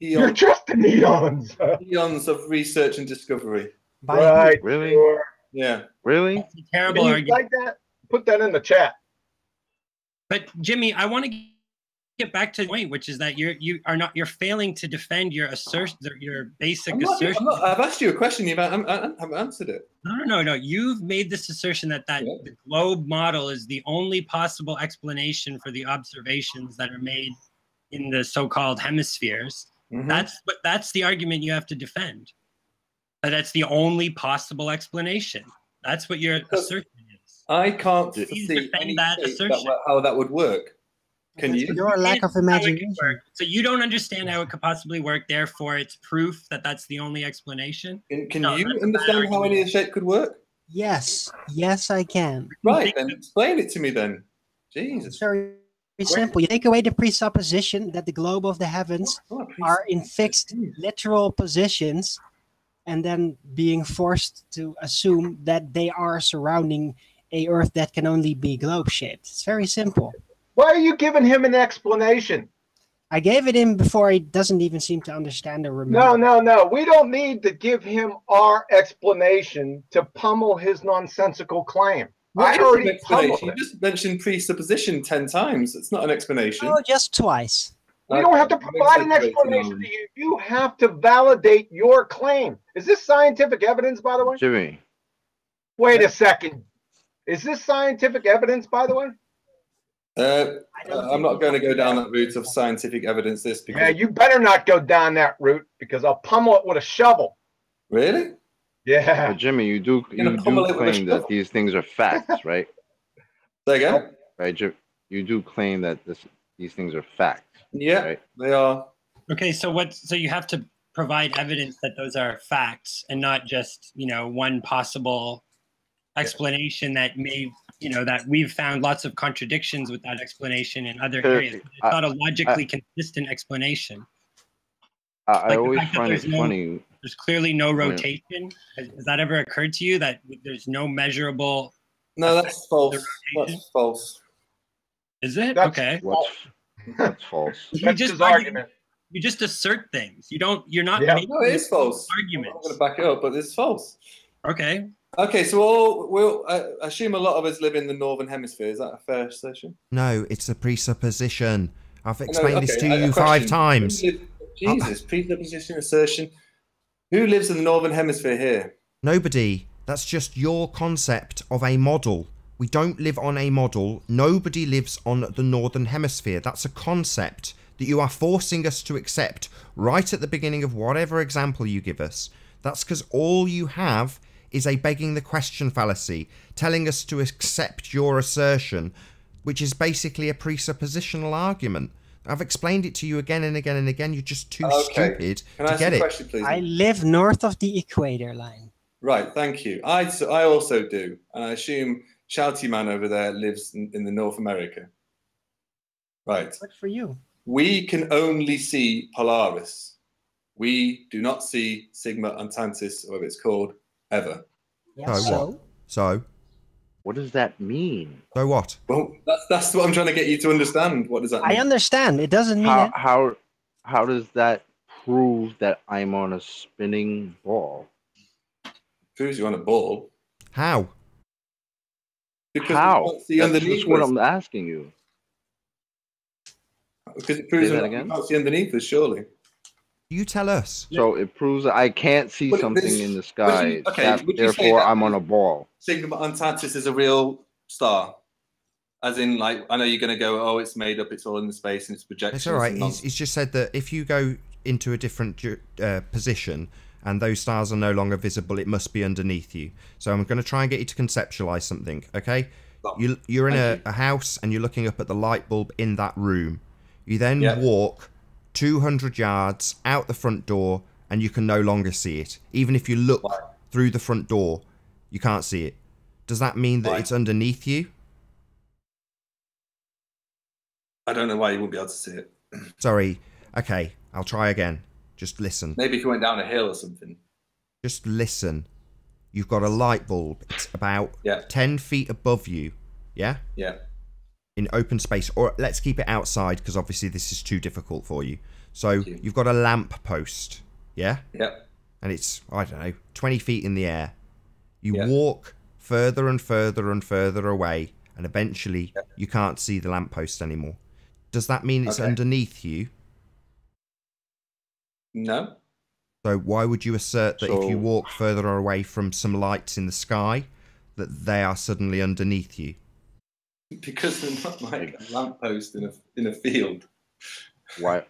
You're trusting eons. Eons of research and discovery. Right. Really? Sure. Yeah. Really? That's a terrible argument. Like that? Put that in the chat. But Jimmy, I want to get back to the point, which is that you're failing to defend your assertion, your basic assertion. I've asked you a question. I haven't answered it. No. You've made this assertion that the globe model is the only possible explanation for the observations that are made in the so-called hemispheres. Mm-hmm. That's the argument you have to defend. That's the only possible explanation. That's what your assertion is. I can't see how that would work. Can you? Your lack of imagination. So you don't understand how it could possibly work. Therefore, it's proof that that's the only explanation. Can you understand how any shape could work? Yes, I can. Right, then explain it to me then. Jesus. It's very simple. You take away the presupposition that the globe of the heavens are in fixed literal positions, and then being forced to assume that they are surrounding a Earth that can only be globe-shaped. It's very simple. Why are you giving him an explanation? I gave it him before. He doesn't even seem to understand or remember. No. We don't need to give him our explanation to pummel his nonsensical claim. You just mentioned presupposition 10 times. It's not an explanation. Oh, just twice. We don't have to provide an explanation to you. You have to validate your claim. Is this scientific evidence, by the way? Jimmy. Wait a second. Is this scientific evidence, by the way? I'm not going to go down that route of scientific evidence. Because yeah, you better not go down that route because I'll pummel it with a shovel. Really? Yeah. But Jimmy, you do claim that these things are facts, right? Say again? Right, you do claim that these things are facts. Yeah, right? They are. Okay, so you have to provide evidence that those are facts and not just, one possible explanation that may, that we've found lots of contradictions with that explanation in other areas. It's not a logically consistent explanation. I always find it funny. There's clearly no rotation. Has that ever occurred to you that there's no measurable? No, that's false. That's false. Is it? That's okay. That's false. That's his argument. You just assert things. You're not Yeah. making No, it is false. arguments. I'm going to back it up, but it's false. Okay. Okay, so we'll assume a lot of us live in the northern hemisphere. Is that a fair assertion? No, it's a presupposition. I've explained this to a you 5 times. Jesus, presupposition, assertion. Who lives in the northern hemisphere here? Nobody. That's just your concept of a model. We don't live on a model. Nobody lives on the northern hemisphere. That's a concept that you are forcing us to accept right at the beginning of whatever example you give us. That's because all you have is a begging the question fallacy, telling us to accept your assertion, which is basically a presuppositional argument. I've explained it to you again and again and again. You're just too stupid to get it. Question, please? I live north of the equator line. Right, thank you. I also do, and I assume Shouty Man over there lives in the North America. Right. Good for you. We can only see Polaris. We do not see Sigma Antantis, or whatever it's called, ever. Yeah, So? What does that mean? So what? Well, that's what I'm trying to get you to understand. What does that mean? I understand. It doesn't mean how does that prove that I'm on a spinning ball? Proves you're on a ball. How? Because how? You can't see underneath That's what I'm asking you. Because it proves Say that you again? can't see underneath us, surely. You tell us. So it proves that I can't see something in the sky. Therefore, I'm on a ball. Sigma Antantis is a real star. As in, like, I know you're going to go, oh, it's made up, it's all in the space, and it's projections. It's all right. He's just said that if you go into a different position and those stars are no longer visible, it must be underneath you. So I'm going to try and get you to conceptualize something, okay? You're in a house and you're looking up at the light bulb in that room. You then walk 200 yards out the front door and you can no longer see it. Even if you look through the front door, you can't see it. Does that mean that it's underneath you? I don't know why you wouldn't be able to see it. Sorry. Okay, I'll try again. Just listen. Maybe if you went down a hill or something. Just listen. You've got a light bulb. It's about 10 feet above you. Yeah? Yeah. In open space. Or let's keep it outside because obviously this is too difficult for you. So you've got a lamp post. Yeah? Yeah. And it's, I don't know, 20 feet in the air. You walk further and further and further away and eventually you can't see the lamp post anymore. Does that mean it's underneath you? No. So why would you assert that if you walk further away from some lights in the sky, that they are suddenly underneath you? Because they're not like a lamppost in a field. Why?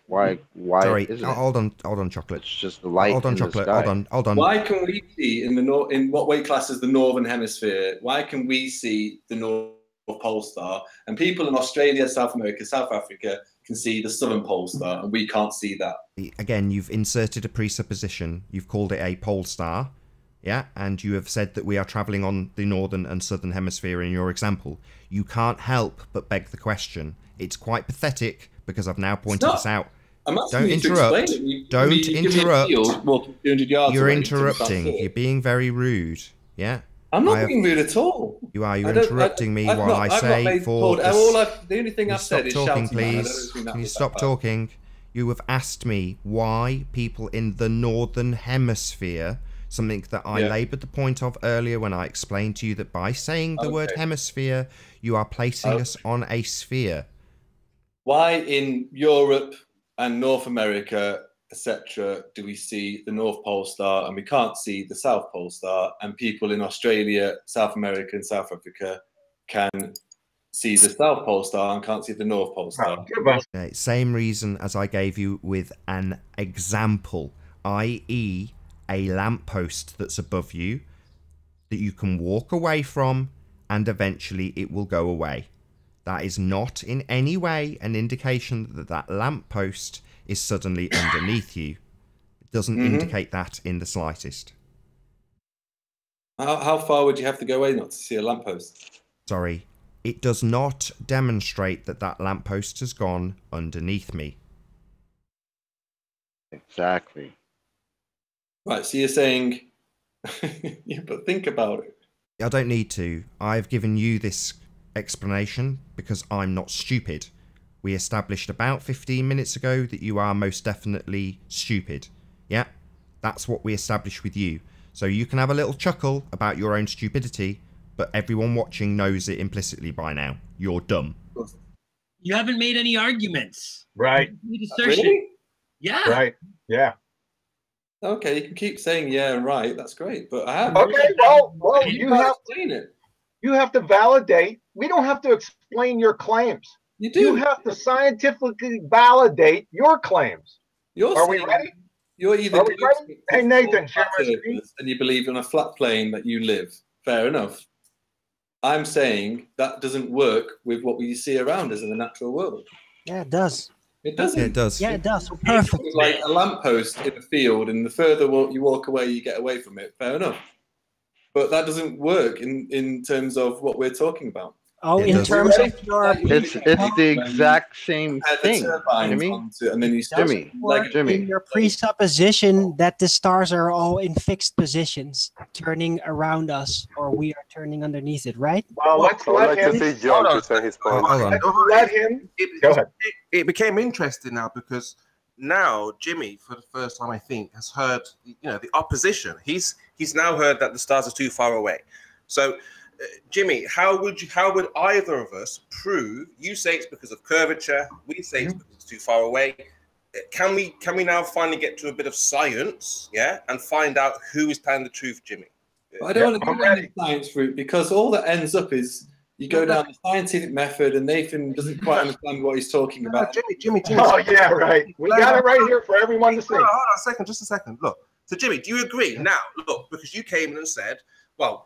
Sorry, hold on, chocolate. It's just the light. Hold on, chocolate. Hold on. Why can we see in what weight class is the northern hemisphere? Why can we see the North Pole Star, and people in Australia, South America, South Africa can see the Southern Pole Star, and we can't see that? Again, you've inserted a presupposition. You've called it a pole star, yeah, and you have said that we are travelling on the northern and southern hemisphere in your example. You can't help but beg the question. It's quite pathetic because I've now pointed this out. Don't interrupt. Don't interrupt. You're interrupting. You're being very rude. Yeah. I'm not being rude at all. You are. You're interrupting me while I say for the only thing I've said is talking, shouting. Please. Can you stop talking? You have asked me why people in the northern hemisphere, something that I laboured the point of earlier when I explained to you that by saying the word hemisphere, you are placing us on a sphere. Why in Europe, and North America, etc., do we see the North Pole Star, and we can't see the South Pole Star, and people in Australia, South America, and South Africa can see the South Pole Star and can't see the North Pole Star. Okay, same reason as I gave you with an example, i.e. a lamppost that's above you that you can walk away from and eventually it will go away. That is not in any way an indication that that lamppost is suddenly underneath you. It doesn't indicate that in the slightest. How far would you have to go away not to see a lamppost? Sorry. It does not demonstrate that that lamppost has gone underneath me. Exactly. Right, so you're saying, yeah, but think about it. I don't need to. I've given you this explanation because I'm not stupid. We established about 15 minutes ago that you are most definitely stupid. Yeah, that's what we established with you. So you can have a little chuckle about your own stupidity, but everyone watching knows it implicitly by now. You're dumb. You haven't made any arguments. Right. Really? Yeah. Right. Yeah. Okay, you can keep saying yeah and right. That's great, but I have. Okay. Well, you have seen it. You have to validate. We don't have to explain your claims. You do. You have to scientifically validate your claims. Are we ready? You're either Hey Nathan, and you believe on a flat plane that you live. Fair enough. I'm saying that doesn't work with what we see around us in the natural world. Yeah, it does. It doesn't. Yeah, it does. Yeah, it does. Perfect. It's like a lamppost in a field, and the further you walk away, you get away from it. Fair enough. But that doesn't work in terms of what we're talking about. Oh, in terms of your... It's the exact same thing. Jimmy? And then you Jimmy. In your presupposition that the stars are all in fixed positions, turning around us, or we are turning underneath it, right? Well, let's let him. Let him. Go ahead. It became interesting now because now Jimmy, for the first time, I think, has heard the opposition. He's now heard that the stars are too far away. So. Jimmy, how would either of us prove? You say it's because of curvature. We say it's because it's too far away. Can we now finally get to a bit of science, yeah, and find out who is telling the truth, Jimmy? I don't want to go down the science route because all that ends up is you go down the scientific method, and Nathan doesn't quite understand what he's talking about. Jimmy. Oh yeah, right. We got it right here for everyone to see. Hold on just a second. Look, so Jimmy, do you agree now? Look, because you came in and said, well,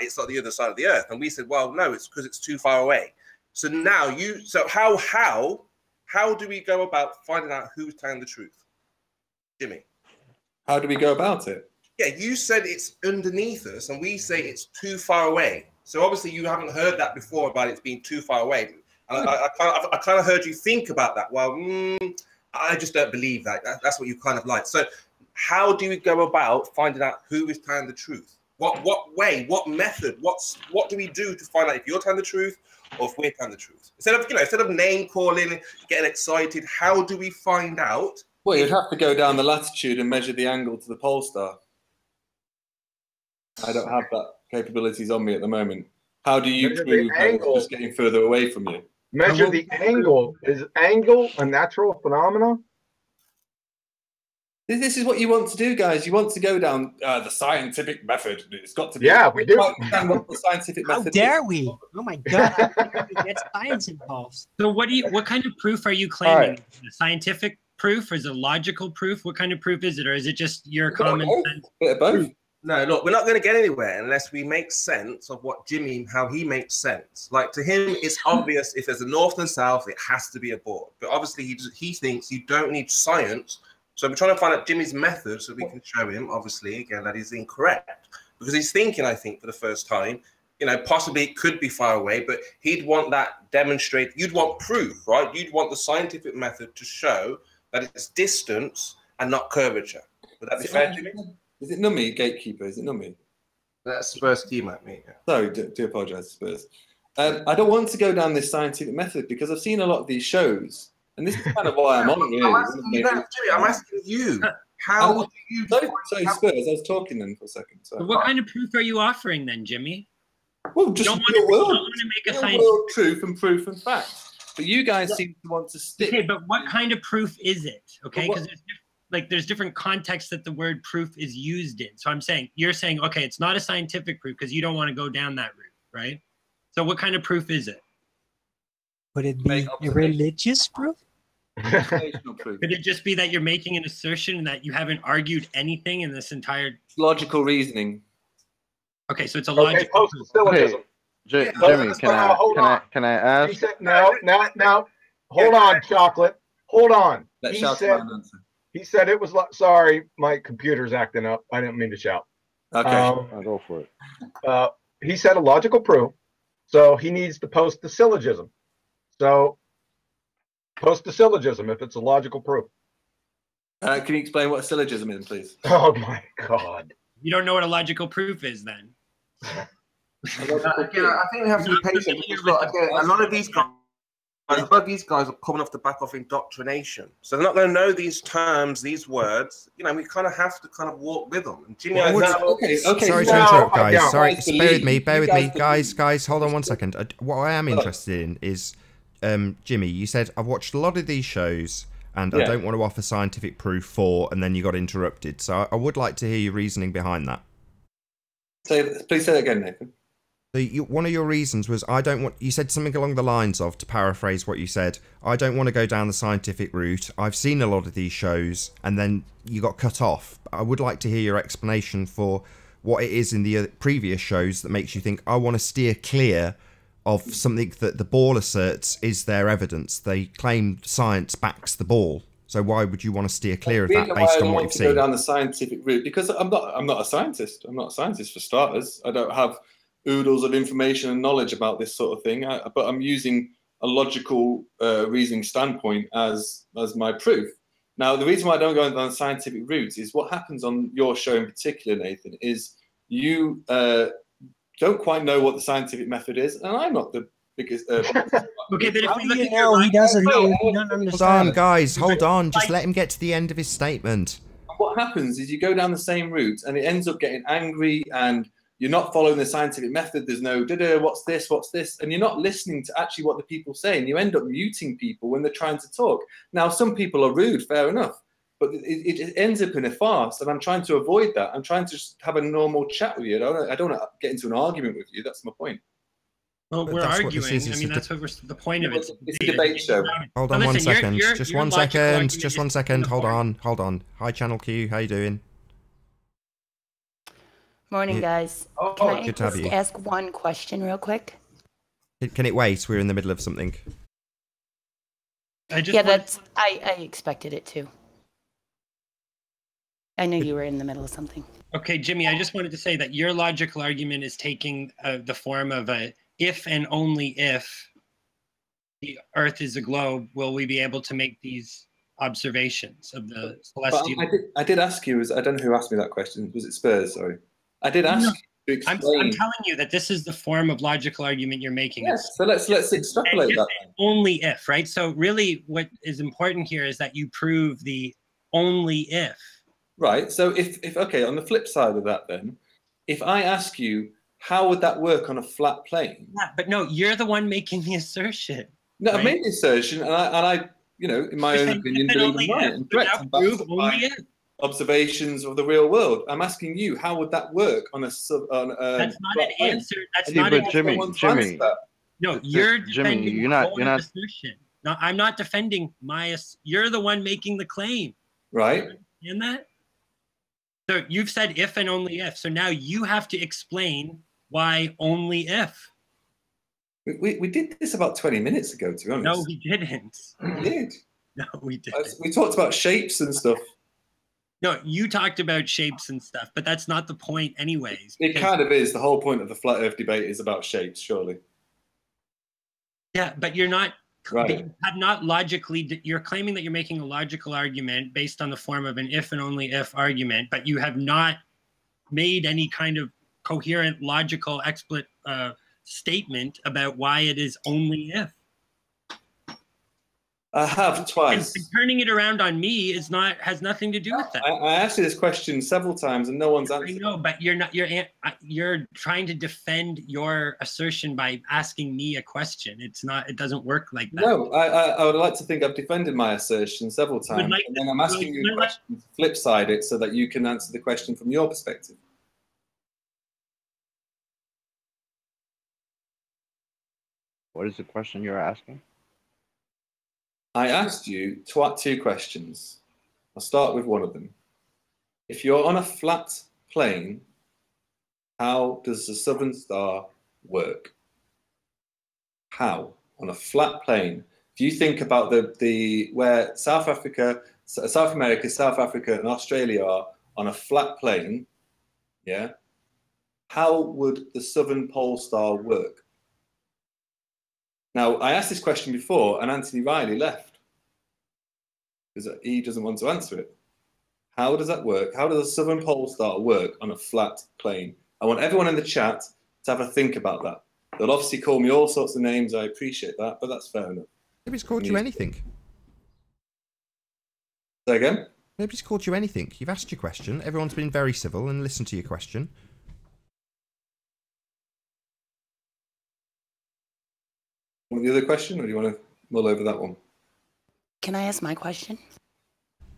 it's not the other side of the earth. And we said, well, no, it's because it's too far away. So now how do we go about finding out who's telling the truth? Jimmy. How do we go about it? Yeah, you said it's underneath us and we say it's too far away. So obviously you haven't heard that before about it being too far away. And I kind of heard you think about that. Well, I just don't believe that. That's what you kind of like. So how do we go about finding out who is telling the truth? What way? What method? What do we do to find out if you're telling the truth or if we're telling the truth? Instead of name calling, getting excited, how do we find out? Well, you'd have to go down the latitude and measure the angle to the pole star. I don't have that capabilities on me at the moment. How do you prove that it's just getting further away from you? Measure the angle. Is angle a natural phenomenon? This is what you want to do, guys. You want to go down the scientific method. It's got to be. Yeah, we do. What the scientific How method dare is. we? Oh my God! How dare we get science involved? So what kind of proof are you claiming? Right. Scientific proof, or is it logical proof? What kind of proof is it, or is it just your common sense? Bit of both. No, look, we're not going to get anywhere unless we make sense of what Jimmy, how he makes sense. Like to him, it's obvious if there's a north and south, it has to be a board. But obviously, he thinks you don't need science. So I'm trying to find out Jimmy's method so we can show him, obviously, again, that is incorrect. Because he's thinking, I think, for the first time, possibly it could be far away, but he'd want that demonstrate. You'd want proof, right? You'd want the scientific method to show that it's distance and not curvature. Would that be fair, Jimmy? Is it Nummy, gatekeeper? Is it Nummy? That's Spurs teammate, mate. Yeah. Sorry, do apologise, Spurs. I don't want to go down this scientific method because I've seen a lot of these shows. And this is kind of why I'm on, really. I'm asking you. How do you... Sorry, Spurs, I was talking then for a second. So what kind of proof are you offering then, Jimmy? Well, just real world. Don't want to make a scientific truth and proof and fact. But you guys seem to want to stick. Okay, but what kind of proof is it? Okay, Well, because there's different contexts that the word proof is used in. So you're saying, okay, it's not a scientific proof because you don't want to go down that route, right? So what kind of proof is it? Would it be a religious proof? Proof. Could it just be that you're making an assertion that you haven't argued anything in this entire logical reasoning? Okay, so it's a logical proof. Post-syllogism. Jimmy, can I ask? He said, now, hold on, Chocolate. Hold on. Let's He shout said, my answer. he said it was, sorry, my computer's acting up. I didn't mean to shout. Okay. I'll go for it. He said a logical proof, so he needs to post the syllogism. So post the syllogism if it's a logical proof. Can you explain what a syllogism is, please? Oh my God. You don't know what a logical proof is then. Again, I think we have to be patient because look, again, a lot of these guys are coming off the back of indoctrination, so they're not going to know these terms, these words. You know, we kind of have to kind of walk with them. And Jimmy, okay. Sorry to interrupt, guys. Sorry, bear with me, guys. Hold on one second. What I am interested in is, Jimmy, you said I've watched a lot of these shows and I don't want to offer scientific proof for, and then you got interrupted. So I would like to hear your reasoning behind that. Please say that again, Nathan. So one of your reasons was you said something along the lines of, to paraphrase what you said, I don't want to go down the scientific route. I've seen a lot of these shows, and then you got cut off. I would like to hear your explanation for what it is in the previous shows that makes you think I want to steer clear of something that the ball asserts is their evidence. They claim science backs the ball. So why would you want to steer clear of that based on what you've seen? Go down the scientific route because I'm not a scientist. I'm not a scientist for starters. I don't have oodles of information and knowledge about this sort of thing, but I'm using a logical reasoning standpoint as my proof. Now, the reason why I don't go down the scientific route is what happens on your show in particular, Nathan, is you don't quite know what the scientific method is, and I'm not the biggest. Okay, but if we look at he doesn't know. He doesn't understand. Hold on, guys. Hold on. Just let him get to the end of his statement. What happens is you go down the same route, and it ends up getting angry and you're not following the scientific method. There's no, what's this? And you're not listening to actually what the people say. And you end up muting people when they're trying to talk. Now, some people are rude, fair enough. But it ends up in a farce. And I'm trying to avoid that. I'm trying to just have a normal chat with you. I don't want to get into an argument with you. That's my point. Well, we're arguing. I mean, that's what the point of it. It's a debate show. Hold on 1 second. Just 1 second. Just 1 second. Hold on. Hi, Channel Q. How you doing? Morning, guys. Can I just ask one question real quick? Can it wait? We're in the middle of something. I expected it too. I knew you were in the middle of something. Okay, Jimmy, I just wanted to say that your logical argument is taking the form of a if and only if the Earth is a globe, will we be able to make these observations of the celestial. I did ask you, I don't know who asked me that question. Was it Spurs? Sorry. I did ask you to explain. I'm telling you that this is the form of logical argument you're making. Yes, so let's extrapolate that. Only if, right? So really what is important here is that you prove the only if. Right. So if okay, on the flip side of that then, if I ask you, how would that work on a flat plane? Yeah, but no, you're the one making the assertion. No, right? I made the assertion and I you know, in my own opinion, believe I'm right and correct. Observations of the real world. I'm asking you, how would that work on a that's not an answer. That's not an Jimmy. No, you're defending Jimmy, you're not assertion. No, I'm not defending my. You're the one making the claim. Right. In that. So you've said if and only if. So now you have to explain why only if. We did this about 20 minutes ago, to be honest. No, we didn't. We did. No, we didn't. We talked about shapes and stuff. No, you talked about shapes and stuff, but that's not the point anyways. It kind of is. The whole point of the flat Earth debate is about shapes, surely. Yeah, but you're not, right. You have not logically, you're claiming that you're making a logical argument based on the form of an if and only if argument, but you have not made any kind of coherent, logical statement about why it is only if. I have twice. And turning it around on me has nothing to do with that. I asked you this question several times and no one's answered. I know, but you're trying to defend your assertion by asking me a question. It doesn't work like that. No, I would like to think I've defended my assertion several times, and then I'm asking you a question to flip side it so that you can answer the question from your perspective. What is the question you're asking? I asked you two questions. I'll start with one of them. If you're on a flat plane, how does the Southern Star work? How? On a flat plane. If you think about where South America, South Africa, and Australia are on a flat plane, yeah, how would the Southern Pole Star work? Now, I asked this question before, and Anthony Riley left because he doesn't want to answer it. How does that work? How does the Southern Pole Star work on a flat plane? I want everyone in the chat to have a think about that. They'll obviously call me all sorts of names. I appreciate that, but that's fair enough. Nobody's called you anything. Say again? Nobody's called you anything. You've asked your question. Everyone's been very civil and listened to your question. Want the other question, or do you want to mull over that one? Can I ask my question?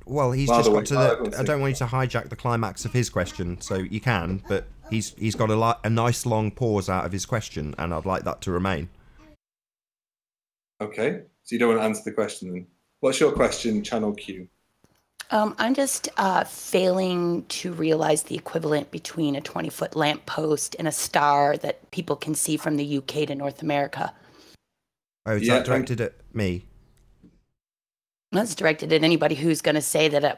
Well, he's just got to the... I don't want you to hijack the climax of his question, so you can, but he's got a nice long pause out of his question, and I'd like that to remain. Okay, so you don't want to answer the question then. What's your question, Channel Q? I'm just failing to realize the equivalent between a 20-foot lamppost and a star that people can see from the UK to North America. Oh, is that directed at me? That's directed at anybody who's going to say that a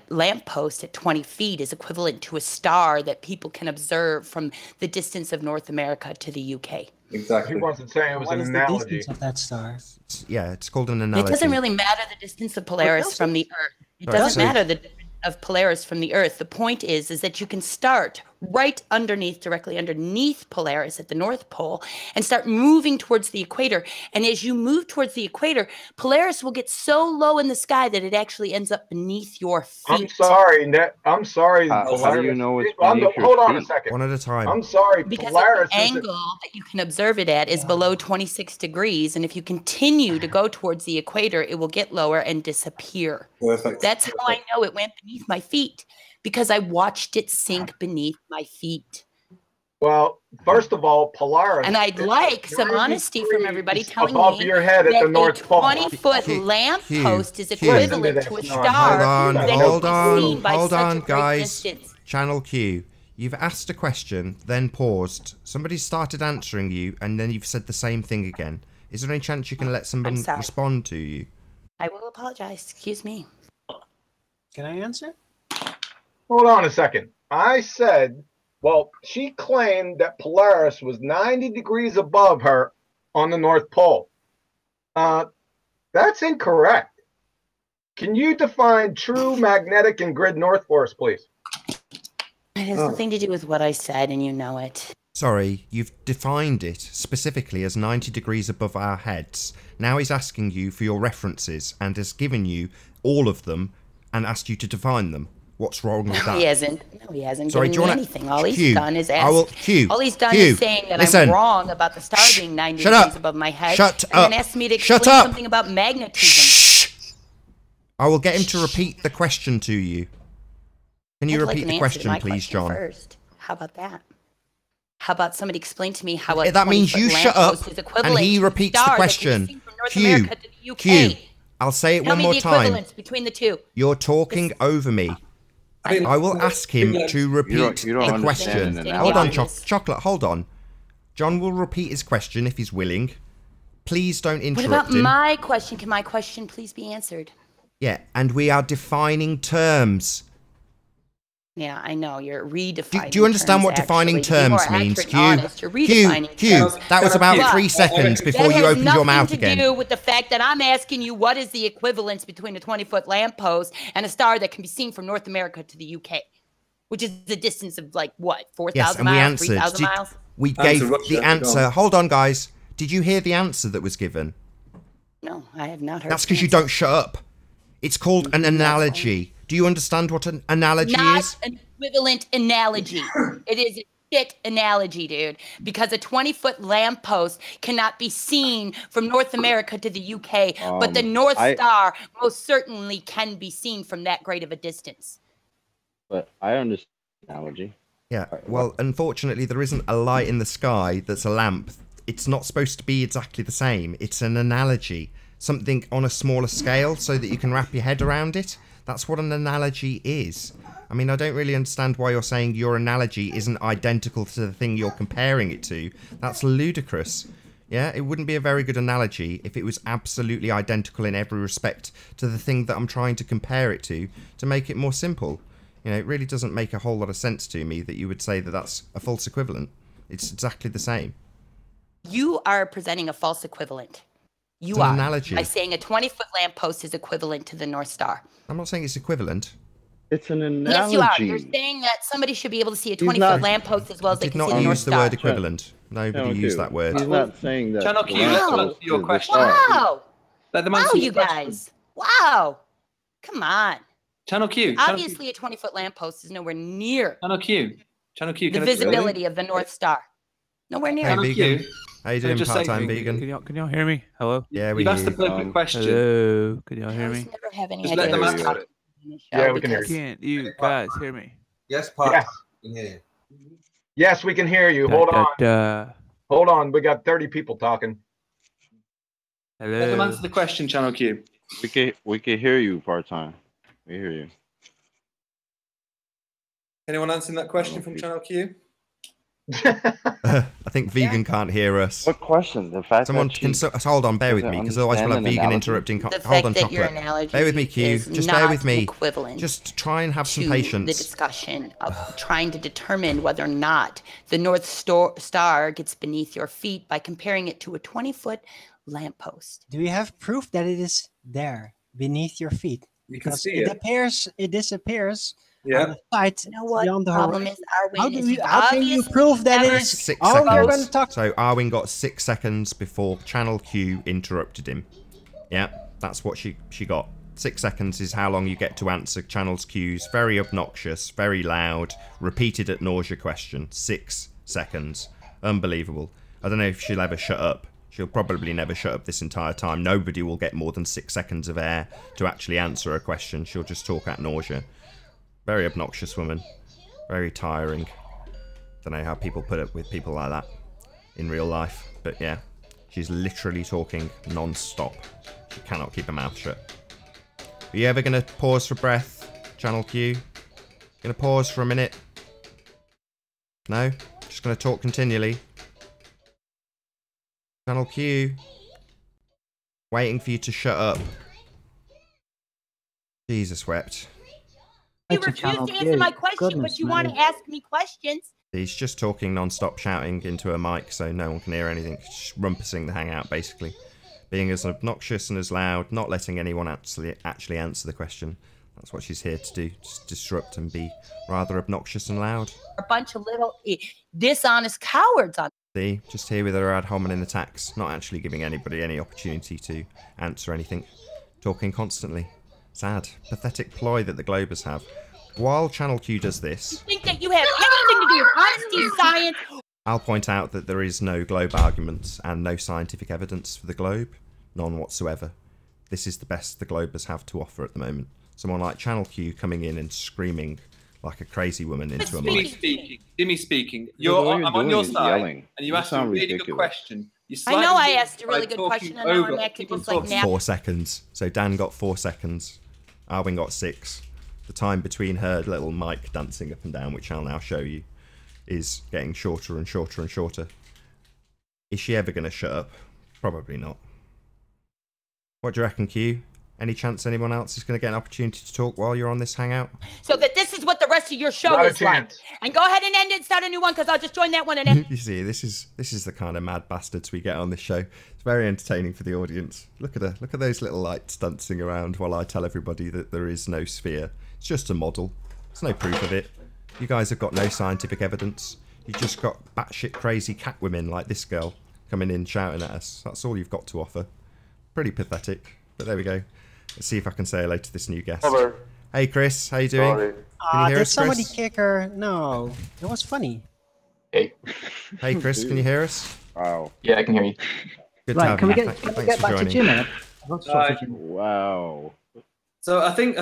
lamppost at 20 feet is equivalent to a star that people can observe from the distance of North America to the UK. Exactly. He wasn't saying it was an analogy. What is the distance of that star? Yeah, it's called an analogy. It doesn't really matter the distance of Polaris from the Earth. It doesn't matter the distance of Polaris from the Earth. The point is that you can start right underneath, directly underneath Polaris at the North Pole and start moving towards the equator. And as you move towards the equator, Polaris will get so low in the sky that it actually ends up beneath your feet. I'm sorry, I'm sorry. How do you know it's hold on a second. One at a time. I'm sorry. Because Polaris the angle that you can observe it at is below 26 degrees. And if you continue to go towards the equator, it will get lower and disappear. Perfect. That's how I know it went beneath my feet, because I watched it sink beneath my feet. Well, first of all, Polaris. And I'd like some honesty from everybody telling above me your head at that the North a Pole. 20-foot lamppost is equivalent to a star. Hold on, guys. Channel Q. You've asked a question, then paused. Somebody started answering you, and then you've said the same thing again. Is there any chance you can let someone respond to you? I will apologize. Excuse me. Can I answer? Hold on a second. I said, well, she claimed that Polaris was 90 degrees above her on the North Pole. That's incorrect. Can you define true magnetic and grid north for us, please? It has nothing to do with what I said, and you know it. Sorry, you've defined it specifically as 90 degrees above our heads. Now he's asking you for your references and has given you all of them and asked you to define them. What's wrong with that? He hasn't. No, he hasn't Sorry, given me anything. All he's done is all he's done is saying that I'm wrong about the star being 90 degrees above my head. And then asked me to explain something about magnetism. I will get him to repeat the question to you. Can you repeat the question, please, John? First. How about that? How about somebody explain to me how a that means you shut up and he repeats the question. Q. I'll say it one more time. Tell me the equivalence between the two. You're talking over me. I will ask him to repeat the question. Hold on, Chocolate, hold on. John will repeat his question if he's willing. Please don't interrupt him. What about my question? Can my question please be answered? Yeah, and we are defining terms. Yeah, I know. You're redefining. Do you understand what defining terms means, Q? That was about 3 seconds before you opened your mouth again. That has nothing to do with the fact that I'm asking you what is the equivalence between a 20-foot lamppost and a star that can be seen from North America to the UK, which is the distance of like what, 4,000 miles, 3,000 miles? We gave the answer. Hold on, guys. Did you hear the answer that was given? No, I have not heard. That's because you don't shut up. It's called an analogy. Do you understand what an analogy is? Not an equivalent analogy. It is a shit analogy, dude. Because a 20-foot lamppost cannot be seen from North America to the UK, but the North Star most certainly can be seen from that great of a distance. But I understand the analogy. Yeah, well, unfortunately, there isn't a light in the sky that's a lamp. It's not supposed to be exactly the same. It's an analogy. Something on a smaller scale so that you can wrap your head around it. That's what an analogy is. I mean, I don't really understand why you're saying your analogy isn't identical to the thing you're comparing it to. That's ludicrous. Yeah, it wouldn't be a very good analogy if it was absolutely identical in every respect to the thing that I'm trying to compare it to make it more simple. You know, it really doesn't make a whole lot of sense to me that you would say that that's a false equivalent. It's exactly the same. You are presenting a false equivalent. You It's an are. analogy. By saying a 20-foot lamppost is equivalent to the North Star. I'm not saying it's equivalent. It's an analogy. Yes, you are. You're saying that somebody should be able to see a 20-foot lamppost as well as they can see the North Did not use the Star. word equivalent. Nobody used that word. He's not saying that. Channel Q, let's answer your question. Wow. Let them Wow, answer you your question. guys. Wow. Come on. Channel Q. Obviously, a 20-foot lamppost is nowhere near Channel Q. Channel Q. the visibility of the North Star. Nowhere near. Hey, vegan. How you doing, part-time vegan? Can y'all hear me? Hello? Yeah, we You've hear asked the you. perfect question. Hello? Can y'all hear me? Never have any Just let them idea. answer it. Yeah, we can hear you. Can't you guys hear me? Yes, Pop. Yes. Yeah. Yes, we can hear you. Hold on. Hold on. We got 30 people talking. Hello? Let them answer the question, Channel Q. We can hear you part-time. We hear you. Anyone answering that question from Channel Q? I think vegan can't hear us. What question? The fact Someone that can hold on, bear with me, because otherwise we'll have vegan interrupting. The Hold fact on, that your chocolate. analogy Bear with me, Q. is Just not bear with me. equivalent Just try and have some to patience. the discussion of trying to determine whether or not the North Star gets beneath your feet by comparing it to a 20-foot lamppost. Do you have proof that it is there beneath your feet? You can Because see it it. appears, it disappears. Yeah. On the sight You know what? beyond the Problem horizon. is, Arwin, How can you prove that it is? 6 Oh, you're going seconds. to talk. So Arwin got 6 seconds before Channel Q interrupted him. Yeah, that's what she got. 6 seconds is how long you get to answer Channel's Q's very obnoxious, very loud, repeated at nausea question. 6 seconds. Unbelievable. I don't know if she'll ever shut up. She'll probably never shut up this entire time. Nobody will get more than 6 seconds of air to actually answer a question. She'll just talk at nausea. Very obnoxious woman. Very tiring. Don't know how people put up with people like that in real life. But yeah, she's literally talking non-stop. She cannot keep her mouth shut. Are you ever going to pause for breath, Channel Q? Going to pause for a minute? No? Just going to talk continually? Channel Q. Waiting for you to shut up. Jesus wept. You refuse to answer my question, but you want to ask me questions. He's just talking non-stop, shouting into a mic so no one can hear anything. Just rumpusing the hangout, basically. Being as obnoxious and as loud, not letting anyone actually answer the question. That's what she's here to do. Just disrupt and be rather obnoxious and loud. A bunch of little dishonest cowards on. See, just here with her ad hominem attacks, not actually giving anybody any opportunity to answer anything. Talking constantly. Sad, pathetic ploy that the Globers have. While Channel Q does this, Think that you have anything to do with honesty, science. I'll point out that there is no Globe arguments and no scientific evidence for the Globe. None whatsoever. This is the best the Globers have to offer at the moment. Someone like Channel Q coming in and screaming like a crazy woman into a mic. Jimmy speaking. All I'm on your side, yelling. and you You asked a sound really good ridiculous. question. I know I asked a really good question, and now I'm acting just like now. 4 seconds. So Dan got 4 seconds. Arwin got 6. The time between her little mic dancing up and down, which I'll now show you, is getting shorter and shorter and shorter. Is she ever going to shut up? Probably not. What do you reckon, Q? Any chance anyone else is going to get an opportunity to talk while you're on this hangout? So that this is what the rest of your show Not a is like. chance. And go ahead and end it and start a new one, because I'll just join that one and end. You see, this is the kind of mad bastards we get on this show. It's very entertaining for the audience. Look at her. Look at those little lights dancing around while I tell everybody that there is no sphere. It's just a model. There's no proof of it. You guys have got no scientific evidence. You've just got batshit crazy cat women like this girl coming in shouting at us. That's all you've got to offer. Pretty pathetic. But there we go. Let's see if I can say hello to this new guest. Hello. Hey, Chris. How you doing? Sorry. Can you hear Did us, somebody Chris? kick her? No. It was funny. Hey. Hey, Chris. Can you hear us? Wow. Yeah, I can hear you. Good to Right, have can you. we get, can we Thanks get for back to joining. Jimmy? I'd love to talk to Jimmy. Wow. So I think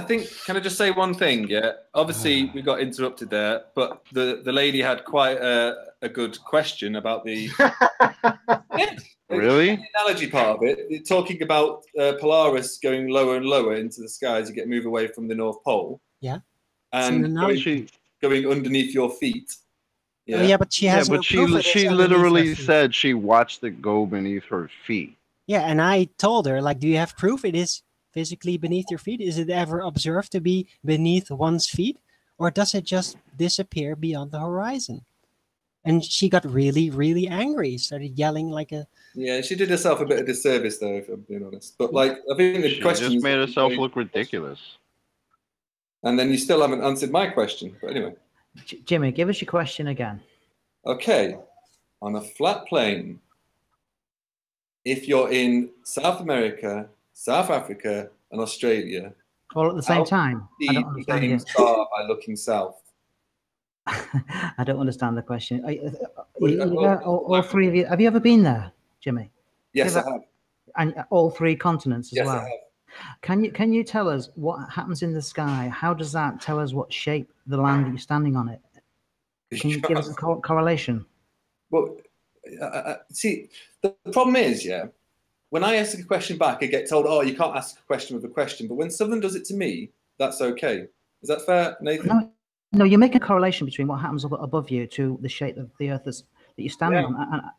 can I just say one thing? Yeah, obviously we got interrupted there, but the lady had quite a good question about the Really? the analogy part of it, talking about Polaris going lower and lower into the sky as you get move away from the North Pole. Yeah. And going underneath your feet. Oh, yeah, but she has but no proof it is she underneath literally her feet. said she watched it go beneath her feet. Yeah, and I told her, like, do you have proof it is physically beneath your feet? Is it ever observed to be beneath one's feet? Or does it just disappear beyond the horizon? And she got really, really angry, started yelling like a... Yeah, she did herself a bit of disservice, though, if I'm being honest. But, like, I think the She question just made herself look ridiculous. And then you still haven't answered my question. But anyway. Jimmy, give us your question again. Okay. On a flat plane, if you're in South America, South Africa, and Australia, All at the same time? I don't the understand same you. star by looking south. I don't understand the question. Well, All three of you, have you ever been there, Jimmy? Yes, I have. And all three continents as Yes, well? I have. Can you tell us what happens in the sky? How does that tell us what shape the land that you're standing on it? Can you give us a correlation? Well, see, the problem is, yeah, when I ask a question back, I get told, oh, you can't ask a question with a question. But when someone does it to me, that's okay. Is that fair, Nathan? No, you're making a correlation between what happens above you to the shape of the Earth that you're standing on.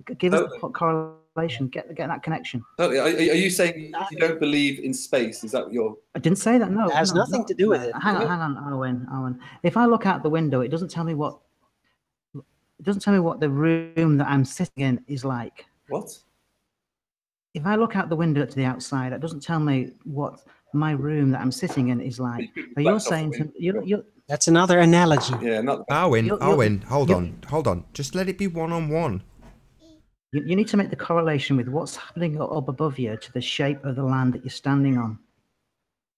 And give us the correlation, get that connection. Totally. Are you saying you don't believe in space? Is that what you're... I didn't say that, no. It has nothing to do with it. Hang on, Owen. If I look out the window, it doesn't tell me what the room that I'm sitting in is like. What? If I look out the window to the outside, it doesn't tell me what my room that I'm sitting in is like. But you're saying you're That's another analogy. Yeah, not Owen, hold on. Just let it be one-on-one. You need to make the correlation with what's happening up above you to the shape of the land that you're standing on.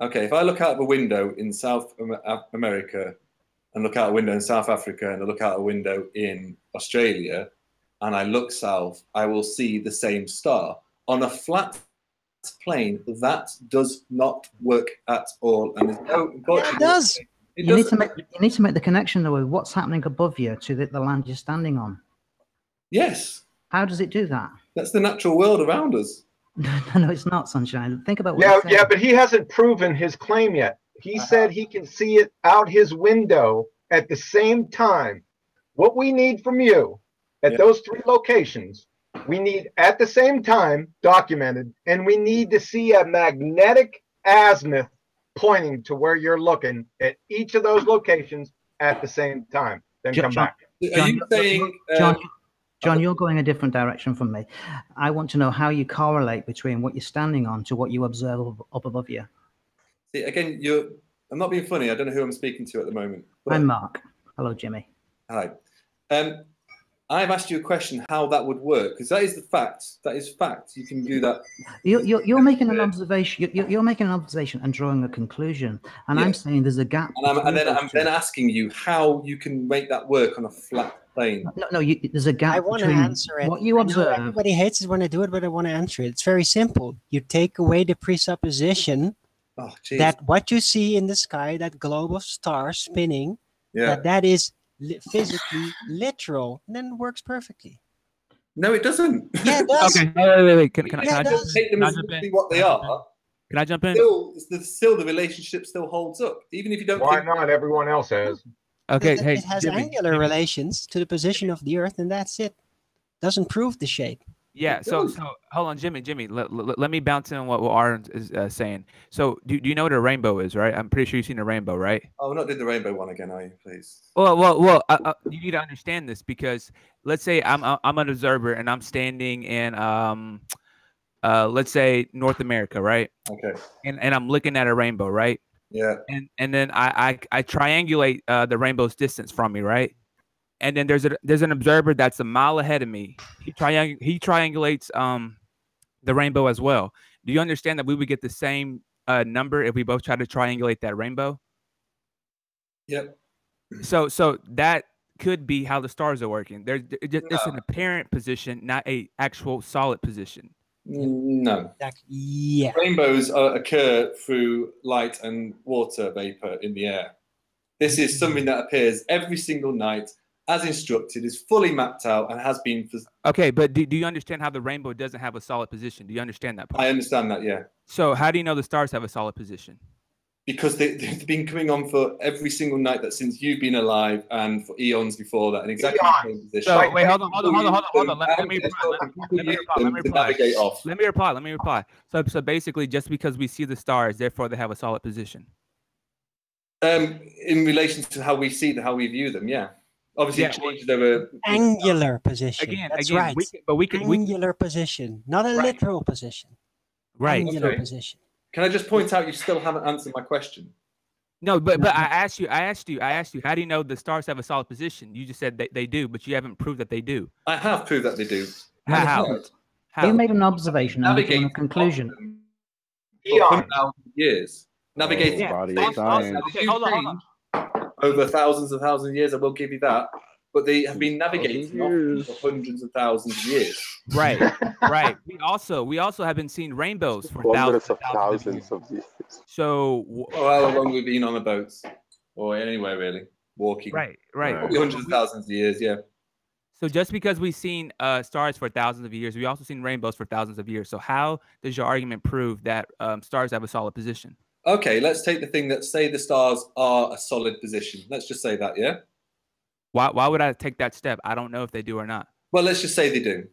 Okay, if I look out the window in South America and look out a window in South Africa and I look out a window in Australia and I look south, I will see the same star. On a flat plane, that does not work at all. And there's no, it does. You need to make the connection though with what's happening above you to the land you're standing on. Yes. How does it do that? That's the natural world around us. No, it's not, Sunshine. Think about what Yeah, but he hasn't proven his claim yet. He said he can see it out his window at the same time. What we need from you at those three locations, we need at the same time documented, and we need to see a magnetic azimuth pointing to where you're looking at each of those locations at the same time. Then come back. Are you saying... John, you're going a different direction from me. I want to know how you correlate between what you're standing on to what you observe up above you. See, again, I'm not being funny. I don't know who I'm speaking to at the moment. I'm Mark. Hello, Jimmy. Hi. I've asked you a question how that would work, because that is the fact. That is fact. You can do that. You're making an observation. You're making an observation and drawing a conclusion. And I'm saying there's a gap. And then I'm asking you how you can make that work on a flat plane. No, there's a gap. I want to between answer it. What you observe. Everybody hates it when I do it, but I want to answer it. It's very simple. You take away the presupposition that what you see in the sky, that globe of stars spinning, that is physically literal, and then it works perfectly. No, it doesn't. Yeah, it does. Okay, wait. Can I take them as what they are? Can I jump in? Still, the relationship still holds up, even if you don't. Why not? Everyone else has. Okay, it has angular relations to the position of the Earth, and that's it. Doesn't prove the shape. Yeah. So hold on, Jimmy. Let me bounce in what Aaron is saying. So do you know what a rainbow is, right? I'm pretty sure you've seen a rainbow, right? Oh, we're not doing the rainbow one again, are you? Please. Well. You need to understand this because let's say I'm an observer and I'm standing in let's say North America, right? Okay. And I'm looking at a rainbow, right? Yeah. And then I triangulate the rainbow's distance from me, right? And then there's an observer that's a mile ahead of me. He triangulates the rainbow as well. Do you understand that we would get the same number if we both try to triangulate that rainbow? Yep. So that could be how the stars are working. It's an apparent position, not a actual solid position. No. Yeah. Rainbows occur through light and water vapor in the air. This is something that appears every single night, as instructed, is fully mapped out, and has been for... Okay, but do you understand how the rainbow doesn't have a solid position? Do you understand that part? I understand that, yeah. So how do you know the stars have a solid position? Because they've been coming on for every single night that since you've been alive, and for eons before that, in exactly the same position. So wait, hold on. Let me reply. So basically, just because we see the stars, therefore they have a solid position. In relation to how we see them, how we view them, yeah. Obviously, it changes over angular position. Again, right. We can angular position, not a literal position. Right. Angular position. Can I just point out you still haven't answered my question? No, but I asked you, how do you know the stars have a solid position? You just said they do, but you haven't proved that they do. I have proved that they do. How? You made an observation and drawn a conclusion. For years. Navigating body of science. Okay, hold on. Over thousands of years, I will give you that. But they have been navigating for hundreds of thousands of years. Right, right. We also have been seeing rainbows for thousands of years. So, how long we've been on a boat, or anywhere really, walking. Right. Probably hundreds of thousands of years, yeah. So just because we've seen stars for thousands of years, we also seen rainbows for thousands of years. So how does your argument prove that stars have a solid position? Okay, let's take the thing that say the stars are a solid position. Let's just say that, yeah? Why would I take that step? I don't know if they do or not. Well, let's just say they do.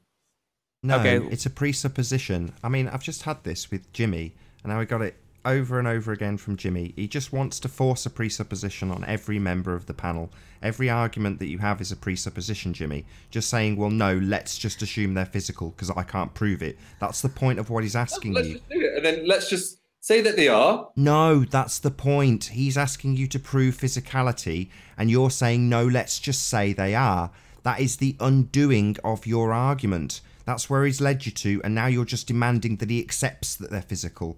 No, okay. It's a presupposition. I mean, I've just had this with Jimmy, and now we got it over and over again from Jimmy. He just wants to force a presupposition on every member of the panel. Every argument that you have is a presupposition, Jimmy. Just saying, well, no, let's just assume they're physical because I can't prove it. That's the point of what he's asking let's you. Just do it, and then let's just say that they are. No, that's the point. He's asking you to prove physicality, and you're saying, no, let's just say they are. That is the undoing of your argument. That's where he's led you to, and now you're just demanding that he accepts that they're physical.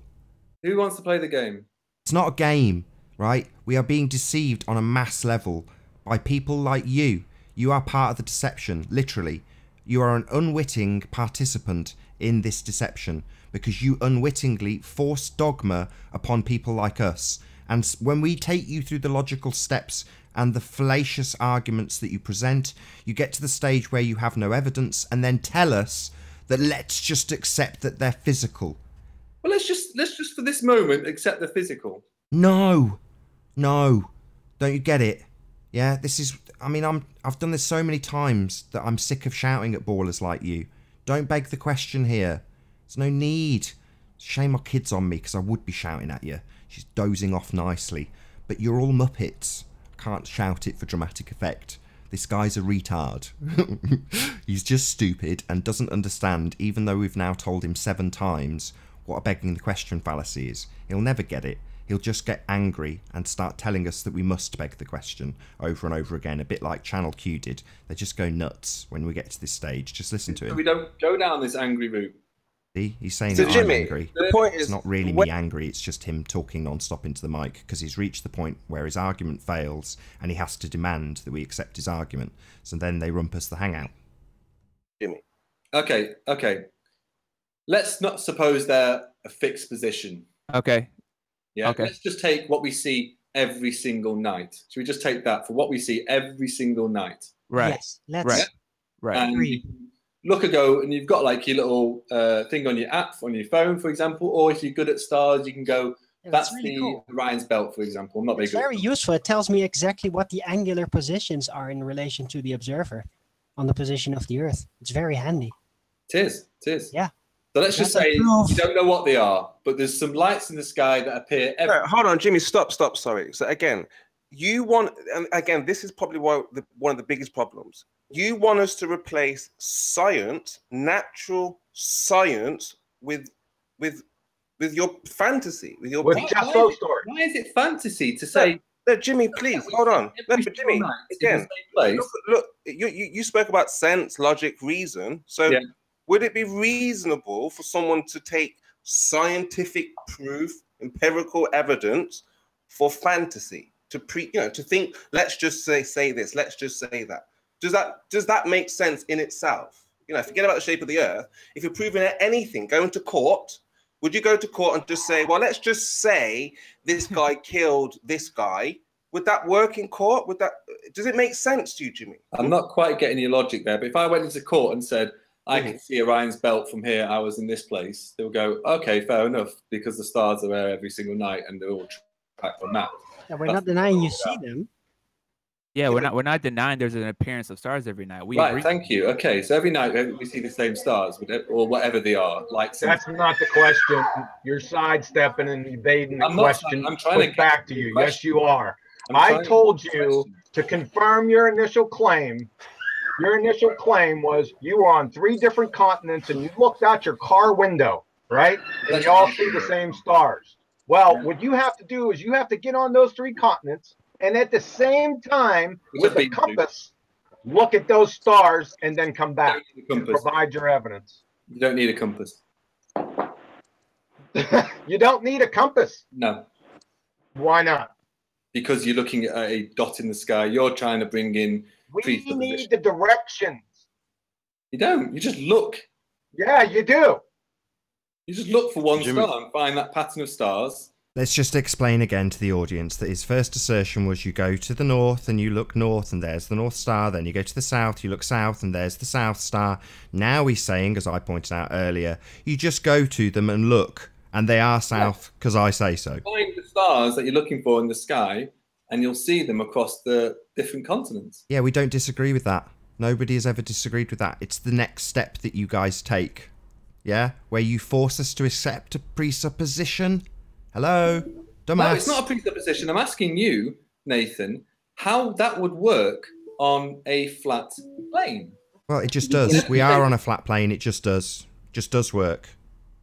Who wants to play the game? It's not a game, right? We are being deceived on a mass level by people like you. You are part of the deception, literally. You are an unwitting participant in this deception because you unwittingly force dogma upon people like us. And when we take you through the logical steps and the fallacious arguments that you present, you get to the stage where you have no evidence and then tell us that let's just accept that they're physical. Well, let's just for this moment accept the physical. No, don't you get it? Yeah, this is. I mean, I've done this so many times that I'm sick of shouting at ballers like you. Don't beg the question here. There's no need. Shame my kid's on me because I would be shouting at you. She's dozing off nicely, but you're all muppets. I can't shout it for dramatic effect. This guy's a retard. He's just stupid and doesn't understand, even though we've now told him 7 times what a begging the question fallacy is. He'll never get it. He'll just get angry and start telling us that we must beg the question over and over again, a bit like Channel Q did. They just go nuts when we get to this stage. Just listen to him. We don't go down this angry route. See, he's saying so that Jimmy, I'm angry. The point it's is, not really me angry, it's just him talking non-stop into the mic because he's reached the point where his argument fails and he has to demand that we accept his argument. So then they rumpus the hangout. Jimmy. Okay. Let's not suppose they're a fixed position. Okay. Yeah. Okay. Let's just take what we see every single night. Should we just take that for what we see every single night? Right. Yes. Let's. Right. Right. And look ago, and you've got like your little thing on your app on your phone, for example, or if you're good at stars, you can go. That's really the cool. Orion's belt, for example. I'm not very It's good. very useful. It tells me exactly what the angular positions are in relation to the observer on the position of the Earth. It's very handy. It is. Yeah. So let's just say you don't know what they are, but there's some lights in the sky that appear. No, hold on, Jimmy. Stop. Sorry. So again, you want, and again, this is probably one of the biggest problems. You want us to replace science, natural science, with your fantasy, with your story. Why is it fantasy to say? No, Jimmy, please hold on. No, but Jimmy, again, look. You spoke about sense, logic, reason. So. Yeah. Would it be reasonable for someone to take scientific proof, empirical evidence for fantasy to to think, let's just say this, let's just say that. Does that make sense in itself? Forget about the shape of the earth. If you're proving anything, going to court, would you go to court and just say, well, let's just say this guy killed this guy? Would that work in court? Does it make sense to you, Jimmy? I'm not quite getting your logic there, but if I went into court and said, I can see Orion's belt from here, I was in this place, they'll go, okay, fair enough, because the stars are there every single night and they're all tracked on maps. Yeah, we're not denying you see them. Yeah, we're not denying there's an appearance of stars every night. We Right, agree. thank you. Okay, so every night we see the same stars, or whatever they are. That's not the question. You're sidestepping and evading the question. I'm trying to get back to you. Yes, you are. I told you to confirm your initial claim. Your initial claim was you were on 3 different continents and you looked out your car window, right? And you all see the same stars. Well, what you have to do is you have to get on those 3 continents and at the same time, with a compass, look at those stars and then come back and provide your evidence. You don't need a compass. You don't need a compass. No. Why not? Because you're looking at a dot in the sky. You're trying to bring in We need the directions. You don't. You just look. Yeah, you do. You just look for one star and find that pattern of stars. Let's just explain again to the audience that his first assertion was you go to the north and you look north and there's the North Star. Then you go to the south, you look south and there's the South Star. Now he's saying, as I pointed out earlier, you just go to them and look and they are south because I say so. Find the stars that you're looking for in the sky and you'll see them across the different continents. Yeah, we don't disagree with that. Nobody has ever disagreed with that. It's the next step that you guys take. Yeah? Where you force us to accept a presupposition. Hello? Dumbass. No, it's not a presupposition. I'm asking you, Nathan, how that would work on a flat plane. Well, it just does. We are on a flat plane. It just does. Just does work.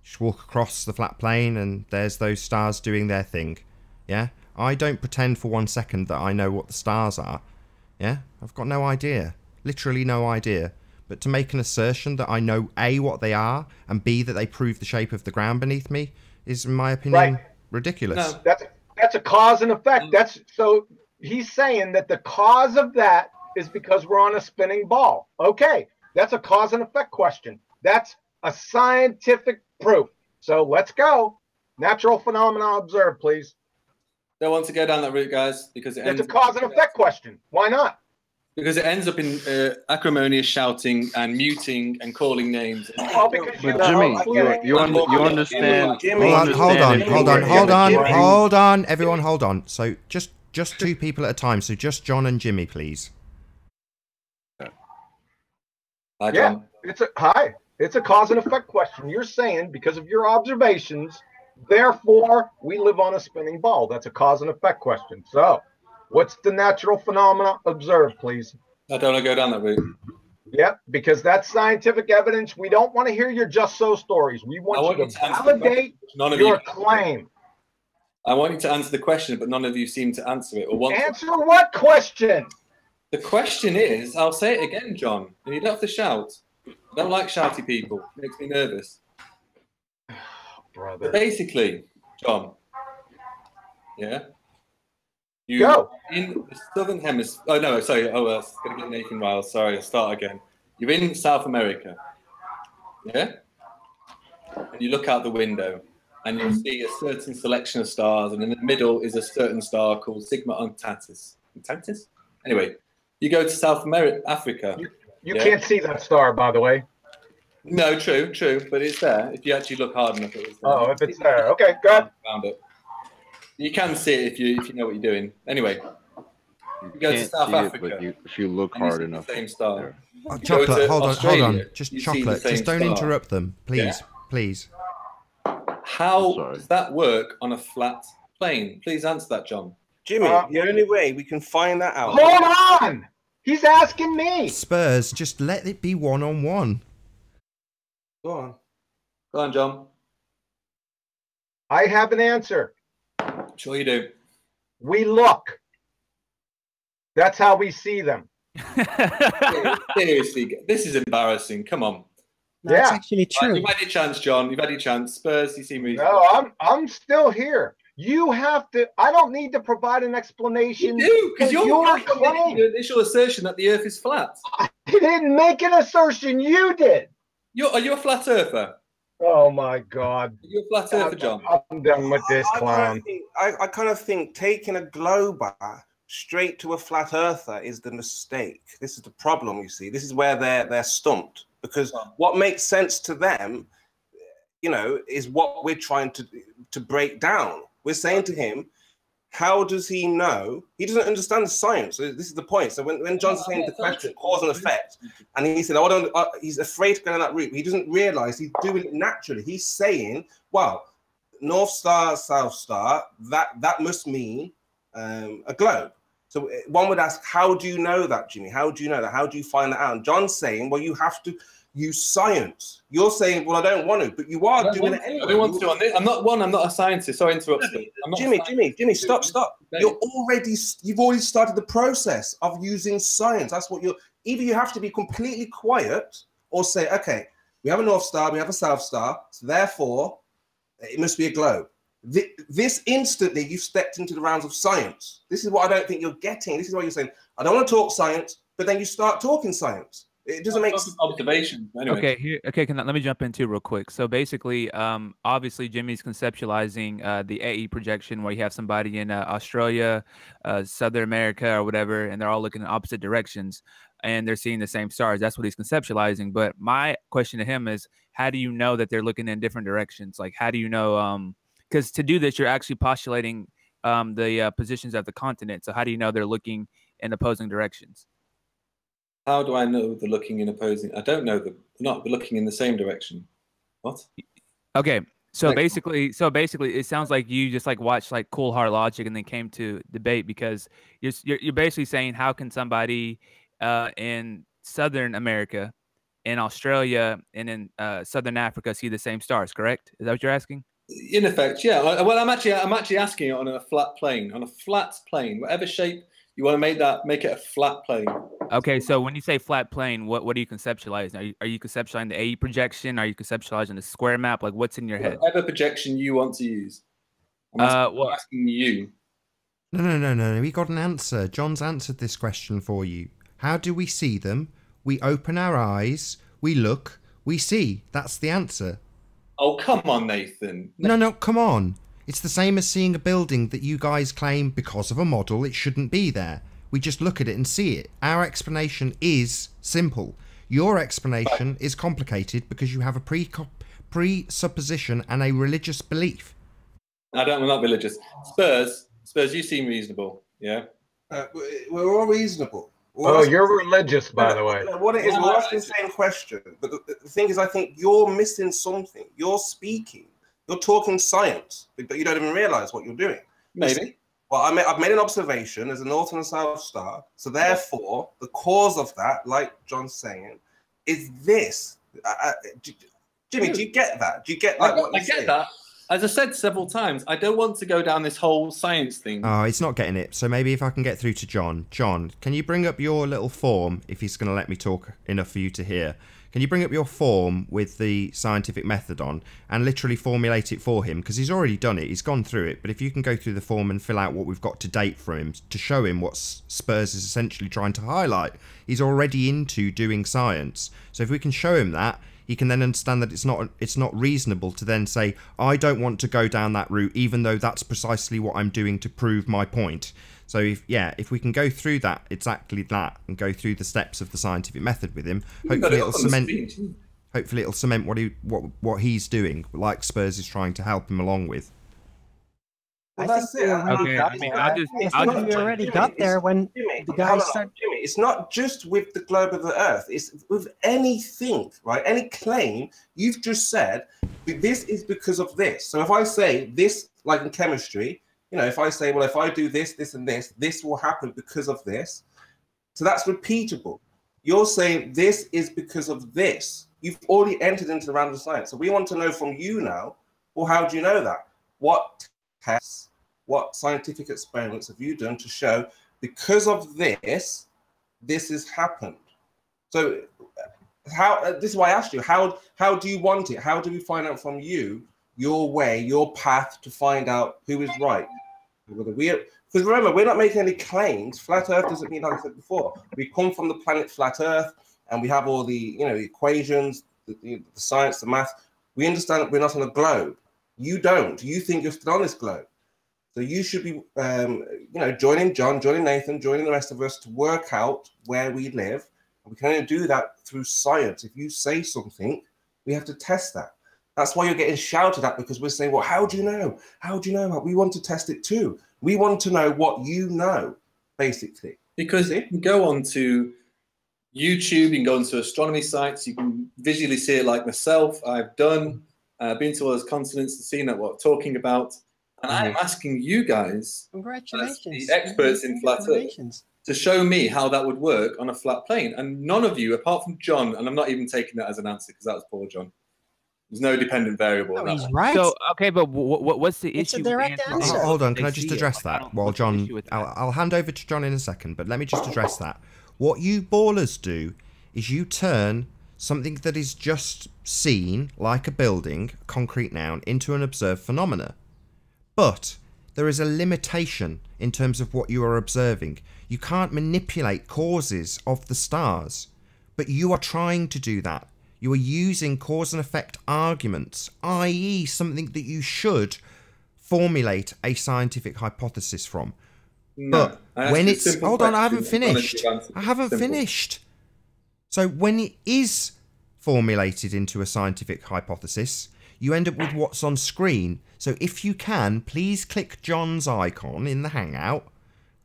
Just walk across the flat plane and there's those stars doing their thing. Yeah? I don't pretend for 1 second that I know what the stars are. Yeah? I've got no idea. Literally no idea. But to make an assertion that I know A, what they are, and B, that they prove the shape of the ground beneath me is, in my opinion, ridiculous. No, that's a cause and effect. So he's saying that the cause of that is because we're on a spinning ball. Okay, that's a cause and effect question. That's a scientific proof. So let's go. Natural phenomena observed, please. Don't want to go down that route, guys, because it's a cause and effect question. Why not? Because it ends up in acrimonious shouting and muting and calling names. Well, because but Jimmy, you understand. Jimmy, hold on, everyone, hold on. So just 2 people at a time. So just John and Jimmy, please. Hi, John. Yeah, it's a cause and effect question. You're saying because of your observations, therefore we live on a spinning ball. That's a cause and effect question. So, what's the natural phenomena observed, please? I don't want to go down that route. Yep, because that's scientific evidence. We don't want to hear your just so stories. We want you to validate your claim. I want you to answer the question, but none of you seem to answer it. Or answer what question? The question is, I'll say it again, John, and you don't have to shout. I don't like shouty people. It makes me nervous. Brother. But basically, John, yeah? You go in the southern hemisphere. Oh no, sorry. Oh, I was going to get Nathan riled. Sorry, I'll start again. You're in South America, yeah, and you look out the window, and you'll see a certain selection of stars, and in the middle is a certain star called Sigma Octantis. Octantis? Anyway, you go to South Africa. You can't see that star, by the way. No, true, but it's there. If you actually look hard enough, it's there. Oh, if it's there, okay, go ahead. Found it. You can see it if you know what you're doing. Anyway, you go to South Africa. If you look hard enough. The same star. Chocolate, hold on. Just chocolate. Just don't interrupt them, please, please. How does that work on a flat plane? Please answer that, John. Jimmy, the only way we can find that out. Hold on! He's asking me. Spurs, just let it be one-on-one. Go on, John. I have an answer. Sure you do. We look. That's how we see them. Seriously, this is embarrassing. Come on. That's Yeah. actually Right, true. you've had your chance, John. You've had your chance. Spurs, you seem reasonable. No, I'm still here. You have to. I don't need to provide an explanation. You do, because you're claim. making your initial assertion that the Earth is flat. I didn't make an assertion. You did. Are you a flat earther? Oh my God. Are you a flat earther, John? I'm done with this clown. I kind of think taking a glober straight to a flat earther is the mistake. This is the problem, you see. This is where they're stumped, because what makes sense to them, you know, is what we're trying to break down. We're saying to him, how does he know? He doesn't understand the science. So this is the point. So when John's saying the question, cause and effect, and he said, he's afraid to go down that route. He doesn't realize he's doing it naturally. He's saying, well, North Star, South Star, that must mean a globe. So one would ask, how do you know that, Jimmy? How do you know that? How do you find that out? And John's saying, well, you have to use science. You're saying, well, I don't want to, but you are doing it anyway. I don't want to on this. I'm not a scientist. Sorry, interrupt me. Jimmy, stop. You've already started the process of using science. That's what either you have to be completely quiet or say, okay, we have a North Star, we have a South Star, so therefore it must be a globe. This instantly you've stepped into the realms of science. This is what I don't think you're getting. This is why you're saying, I don't want to talk science, but then you start talking science. It doesn't make sense. Observation. Anyway. Let me jump in too real quick. So basically, obviously Jimmy's conceptualizing the AE projection where you have somebody in Australia, Southern America or whatever, and they're all looking in opposite directions and they're seeing the same stars. That's what he's conceptualizing. But my question to him is, how do you know that they're looking in different directions? Like, how do you know? Because to do this, you're actually postulating the positions of the continent. So how do you know they're looking in opposing directions? How do I know they're looking in opposing? I don't know them. They're not looking in the same direction. What? Okay. So basically, it sounds like you just like watched like Cool Hard Logic and then came to debate, because you're basically saying, how can somebody in Southern America, in Australia, and in Southern Africa see the same stars? Correct? Is that what you're asking? In effect, yeah. Well, I'm actually asking it on a flat plane, whatever shape you want to make it a flat plane. Okay, so when you say flat plane, what are you conceptualizing? Are you conceptualizing the AE projection? Are you conceptualizing the square map? Like, what's in your head? Whatever projection you want to use. I'm asking you. No. We got an answer. John's answered this question for you. How do we see them? We open our eyes, we look, we see. That's the answer. Oh, come on, Nathan. No, come on. It's the same as seeing a building that you guys claim because of a model it shouldn't be there. We just look at it and see it. Our explanation is simple. Your explanation is complicated because you have a presupposition and a religious belief. I'm not religious. Spurs, you seem reasonable. Yeah? We're all reasonable. You're religious, by the way. What it is, we're asking the same question. But the thing is, I think you're missing something. You're speaking. You're talking science, but you don't even realize what you're doing. Maybe. Well, I've made an observation. There's a North and a South Star. So therefore, the cause of that, like John's saying, is this. Jimmy, do you get that? Do you get that? I get that. As I said several times, I don't want to go down this whole science thing. Oh, he's not getting it. So maybe if I can get through to John. John, can you bring up your little form, if he's going to let me talk enough for you to hear? Can you bring up your form with the scientific method on and literally formulate it for him? Because he's already done it. He's gone through it. But if you can go through the form and fill out what we've got to date for him to show him what Spurs is essentially trying to highlight. He's already into doing science. So if we can show him that, he can then understand that it's not reasonable to then say, I don't want to go down that route, even though that's precisely what I'm doing to prove my point. So if we can go through that, exactly that, and go through the steps of the scientific method with him, hopefully it'll cement what he's doing, like Spurs is trying to help him along with. Well, that's it. Okay, I mean, I think we already got there when the guys start. Jimmy, it's not just with the globe of the Earth. It's with anything, right? Any claim you've just said. This is because of this. So if I say this, like in chemistry, you know, if I say, well, if I do this, this, and this will happen because of this. So that's repeatable. You're saying this is because of this. You've already entered into the realm of science. So we want to know from you now, well, how do you know that? What tests, what scientific experiments have you done to show because of this has happened? So How this is why I asked you. How do you want it? How do we find out from you your way, your path to find out who is right? Because remember, we're not making any claims. Flat Earth doesn't mean, like I said before, we come from the planet flat Earth, and we have all the the equations, the science, the math. We understand that we're not on a globe. You don't. You think you're still on this globe. So you should be, joining John, joining Nathan, joining the rest of us to work out where we live. And we can only do that through science. If you say something, we have to test that. That's why you're getting shouted at, because we're saying, well, how do you know? How do you know? We want to test it too. We want to know what you know, basically. Because you can go on to YouTube, you can go onto astronomy sites, you can visually see it like myself. I've been to all those continents and seen what I'm talking about. And I'm asking you guys, congratulations, the experts in flat Earth, to show me how that would work on a flat plane. And none of you, apart from John, and I'm not even taking that as an answer because that was poor John. There's no dependent variable. No, he's right. So okay, but what's the It's issue? a direct with answer. Hold on, can I They just see it? address Like, I that don't- while what's the John? issue with that? I'll hand over to John in a second, but let me just address that. What you ballers do is you turn something that is just seen, like a building, concrete noun, into an observed phenomena. But there is a limitation in terms of what you are observing. You can't manipulate causes of the stars, but you are trying to do that. You are using cause and effect arguments, i.e. something that you should formulate a scientific hypothesis from. No, but when it's... Hold on, I haven't finished. I haven't finished. So when it is formulated into a scientific hypothesis, you end up with what's on screen. So if you can, please click John's icon in the Hangout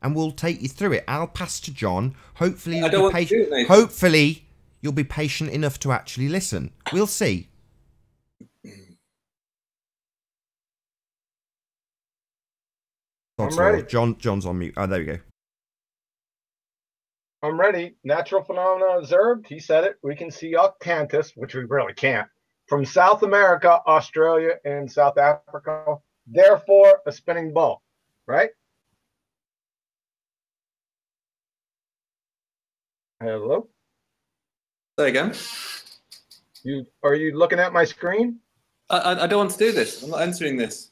and we'll take you through it. I'll pass to John. Hopefully you'll be patient. Hopefully you'll be patient enough to actually listen. We'll see. I'm ready. John's on mute. Oh, there we go. I'm ready. Natural phenomena observed. He said it. We can see octantis, which we really can't, from South America, Australia, and South Africa. Therefore, a spinning ball, right? Hello? Say again. Are you looking at my screen? I don't want to do this. I'm not entering this.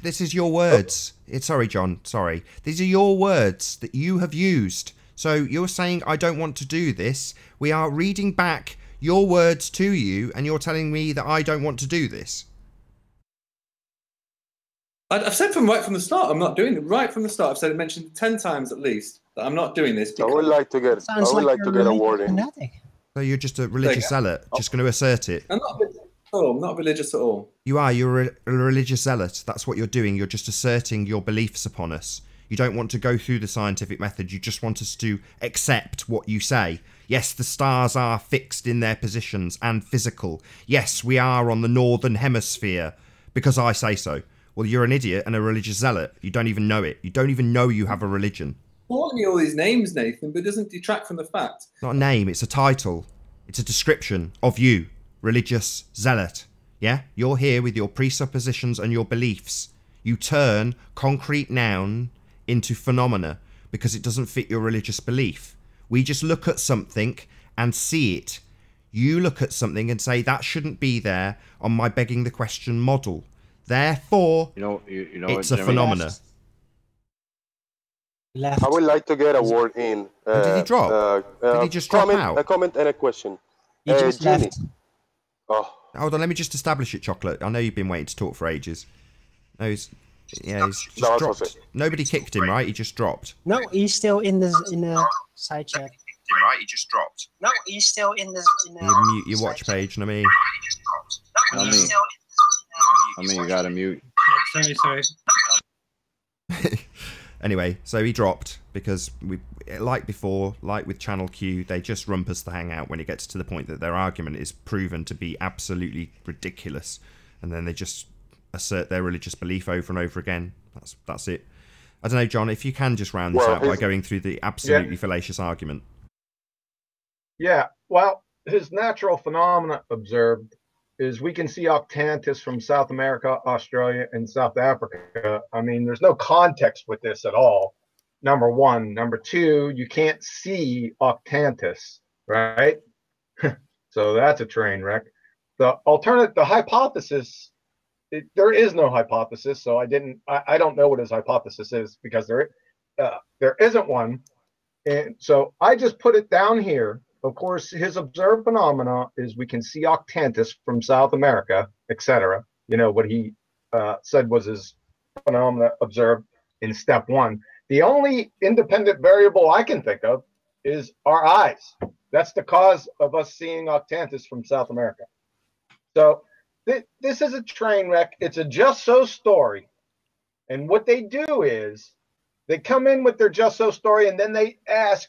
This is your words. Sorry, John. Sorry. These are your words that you have used. So you're saying I don't want to do this. We are reading back your words to you, and you're telling me that I don't want to do this. I've said right from the start, I'm not doing it. Right from the start, I've said it mentioned 10 times at least that I'm not doing this. I would like to get a word in. So you're just a religious zealot, just going to assert it. I'm not religious at all. You are. You're a religious zealot. That's what you're doing. You're just asserting your beliefs upon us. You don't want to go through the scientific method. You just want us to accept what you say. Yes, the stars are fixed in their positions and physical. Yes, we are on the northern hemisphere because I say so. Well, you're an idiot and a religious zealot. You don't even know it. You don't even know you have a religion. Calling me all these names, Nathan, but it doesn't detract from the fact. It's not a name. It's a title. It's a description of you, religious zealot. Yeah? You're here with your presuppositions and your beliefs. You turn concrete noun into phenomena because it doesn't fit your religious belief. We just look at something and see it. You look at something and say that shouldn't be there on my begging the question model. Therefore, it's a phenomena. I would like to get a word in. Did he drop? Did he just drop out? A comment and a question. He just Jimmy. left. Oh. Hold on, let me just establish it, Chocolate. I know you've been waiting to talk for ages. No, he's just dropped. Nobody kicked him, right? He just dropped. No, he's still in the side chat. Right, he just dropped. No, he's still in the. You mute your watch page, I mean. I mean, you gotta mute. Sorry. Anyway, so he dropped because like before, like with Channel Q, they just rumpus the Hangout when it gets to the point that their argument is proven to be absolutely ridiculous, and then they just assert their religious belief over and over again. That's it. I don't know, John, if you can just round this out by going through the absolutely fallacious argument. Yeah, well, his natural phenomena observed is we can see octantis from South America, Australia, and South Africa. I mean, there's no context with this at all, number one. Number two, you can't see octantis, right? So that's a train wreck. The hypothesis, there is no hypothesis. So I don't know what his hypothesis is because there isn't one. And so I just put it down here. Of course, his observed phenomena is we can see Octantis from South America, etc. You know, what he said was his phenomena observed in step one. The only independent variable I can think of is our eyes. That's the cause of us seeing Octantis from South America. So this is a train wreck. It's a just so story. And what they do is they come in with their just so story and then they ask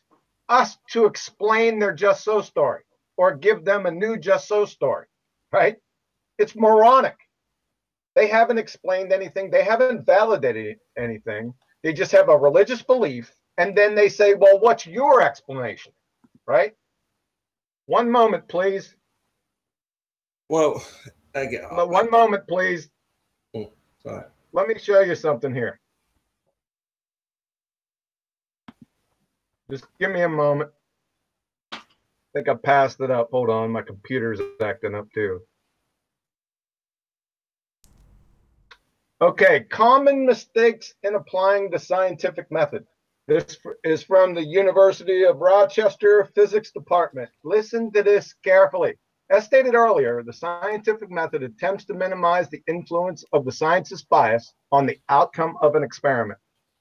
us to explain their just so story or give them a new just so story, right? It's moronic. They haven't explained anything. They haven't validated anything. They just have a religious belief. And then they say, well, what's your explanation, right? One moment, please. Well, one moment, please. Sorry. Let me show you something here. Just give me a moment. I think I passed it up. Hold on, my computer's acting up too. Okay, common mistakes in applying the scientific method. This is from the University of Rochester Physics Department. Listen to this carefully. As stated earlier, the scientific method attempts to minimize the influence of the scientist's bias on the outcome of an experiment.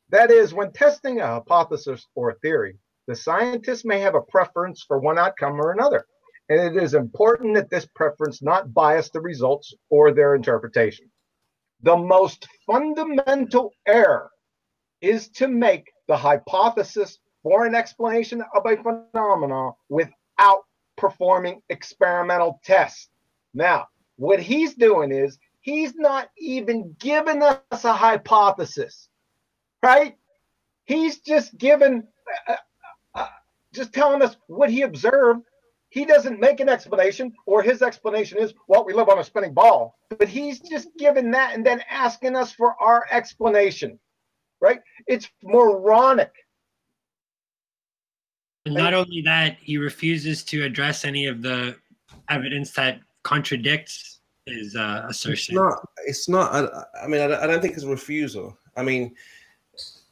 That is, when testing a hypothesis or a theory, the scientist may have a preference for one outcome or another, and it is important that this preference not bias the results or their interpretation. The most fundamental error is to make the hypothesis for an explanation of a phenomenon without performing experimental tests. Now, what he's doing is he's not even giving us a hypothesis, right? He's just giving, just telling us what he observed. He doesn't make an explanation, or his explanation is, well, we live on a spinning ball. But he's just giving that and then asking us for our explanation, right? It's moronic. Not only that, he refuses to address any of the evidence that contradicts his assertion. It's not. I mean, I don't think it's a refusal. I mean,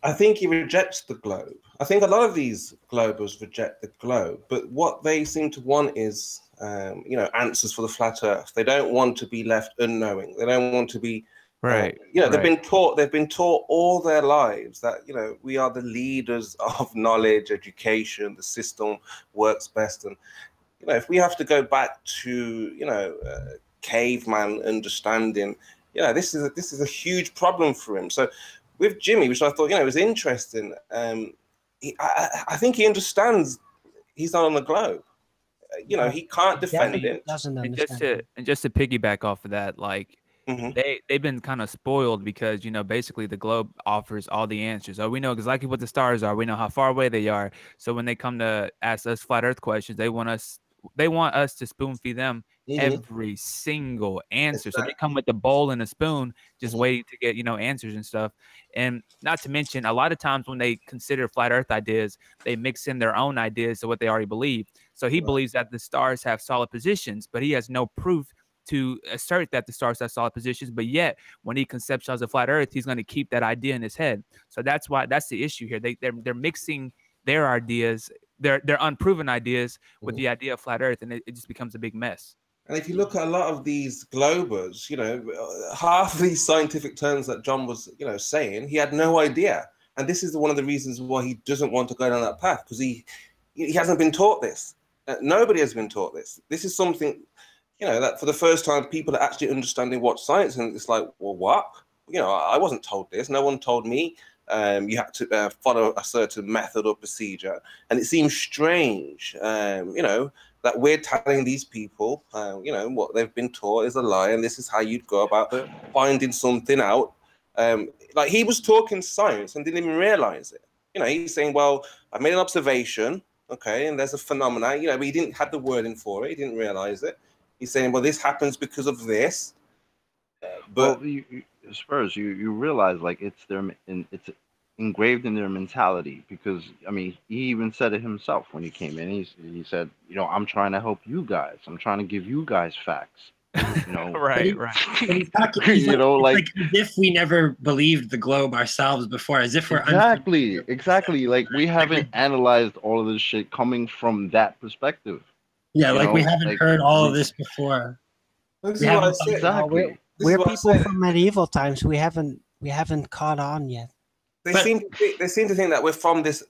I think he rejects the globe. I think a lot of these globers reject the globe, but what they seem to want is, answers for the flat Earth. They don't want to be left unknowing. They don't want to be right. They've been taught all their lives that we are the leaders of knowledge, education. The system works best, and if we have to go back to caveman understanding, this is a huge problem for him. So with Jimmy, which I thought was interesting, I think he understands he's not on the globe. He can't defend it. Doesn't understand. And just to piggyback off of that, like they've been kind of spoiled because basically the globe offers all the answers. We know exactly what the stars are. We know how far away they are. So when they come to ask us flat Earth questions, they want us to spoon feed them every single answer. So they come with the bowl and a spoon, just waiting to get answers and stuff. And not to mention, a lot of times when they consider flat Earth ideas, they mix in their own ideas to what they already believe. So he believes that the stars have solid positions, but he has no proof to assert that the stars have solid positions. But yet, when he conceptualizes a flat Earth, he's going to keep that idea in his head. So that's the issue here. They're mixing their ideas, their unproven ideas, with the idea of flat Earth, and it just becomes a big mess. And if you look at a lot of these globers, half of these scientific terms that John was, saying, he had no idea. And this is one of the reasons why he doesn't want to go down that path, because he hasn't been taught this. Nobody has been taught this. This is something, that for the first time people are actually understanding what science, and it's like, well, what? I wasn't told this. No one told me. You have to follow a certain method or procedure. And it seems strange, that we're telling these people, what they've been taught is a lie, and this is how you'd go about finding something out. Like he was talking science and didn't even realize it. He's saying, well, I made an observation, okay, and there's a phenomenon, but he didn't have the wording for it. He didn't realize it. He's saying, well, this happens because of this. But Spurs, you realize like it's engraved in their mentality. Because I mean, he even said it himself when he came in. He said, you know, I'm trying to help you guys. I'm trying to give you guys facts. You know, right. But he's talking, he's you know, like as if we never believed the globe ourselves before, as if we're exactly. Like we haven't analyzed all of this shit coming from that perspective. Yeah, you like we know? haven't Like, heard all of this before. This We is what I haven't said. exactly. We're people from medieval times. We haven't caught on yet. They seem to think that we're from this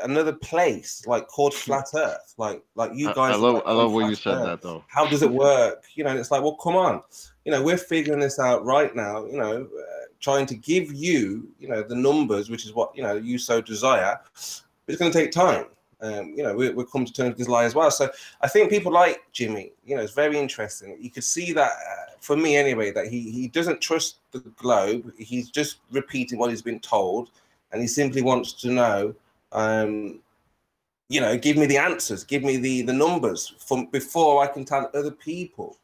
another place, like called flat Earth. Like you guys. I love when you said that though. How does it work? You know, it's like, well, come on. You know, we're figuring this out right now. You know, trying to give you, you know, the numbers, which is what, you know, you so desire. It's going to take time. You know, we're coming to terms with this lie as well. So I think people like Jimmy, you know, it's very interesting. You could see that, for me anyway, that he doesn't trust the globe. He's just repeating what he's been told, and he simply wants to know, you know, give me the answers, give me the numbers from before I can tell other people.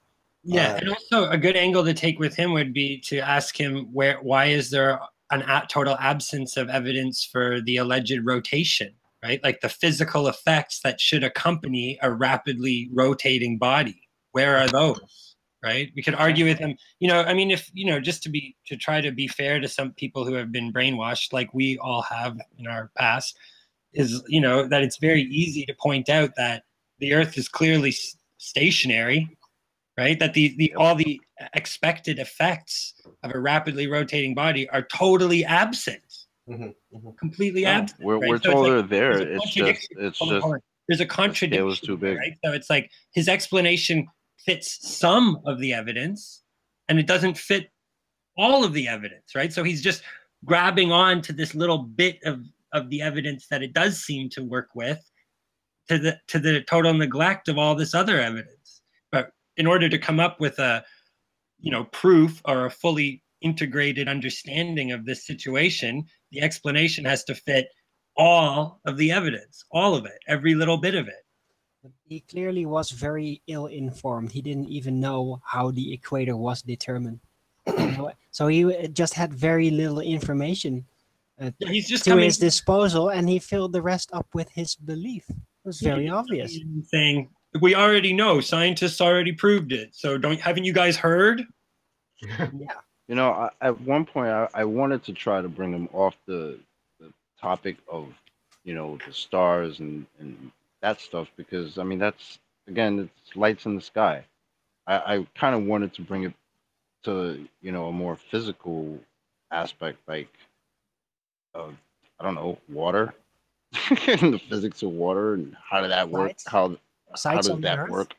Yeah, and also a good angle to take with him would be to ask him why is there an total absence of evidence for the alleged rotation, right? Like the physical effects that should accompany a rapidly rotating body. Where are those, right? We could argue with him, you know, I mean, if, you know, just to try to be fair to some people who have been brainwashed, like we all have in our past, is, you know, that it's very easy to point out that the Earth is clearly stationary, right? That all the expected effects of a rapidly rotating body are totally absent, completely absent. We're told they're there. It's just there's a contradiction. The scale is too big. Right? So it's like his explanation fits some of the evidence, and it doesn't fit all of the evidence, right? So he's just grabbing on to this little bit of the evidence that it does seem to work with, to the total neglect of all this other evidence. But in order to come up with a, you know, proof or a fully integrated understanding of this situation, the explanation has to fit all of the evidence, all of it, every little bit of it. He clearly was very ill-informed. He didn't even know how the equator was determined. You know? So he just had very little information he's just to his disposal, and he filled the rest up with his belief. It was very obvious. Saying, we already know, scientists already proved it. So haven't you guys heard? Yeah. You know, at one point I wanted to try to bring him off the topic of, you know, the stars and that stuff, because I mean that's, again, it's lights in the sky. I kind of wanted to bring it to, you know, a more physical aspect, like of, I don't know, water, the physics of water, and how did that work? How does that work?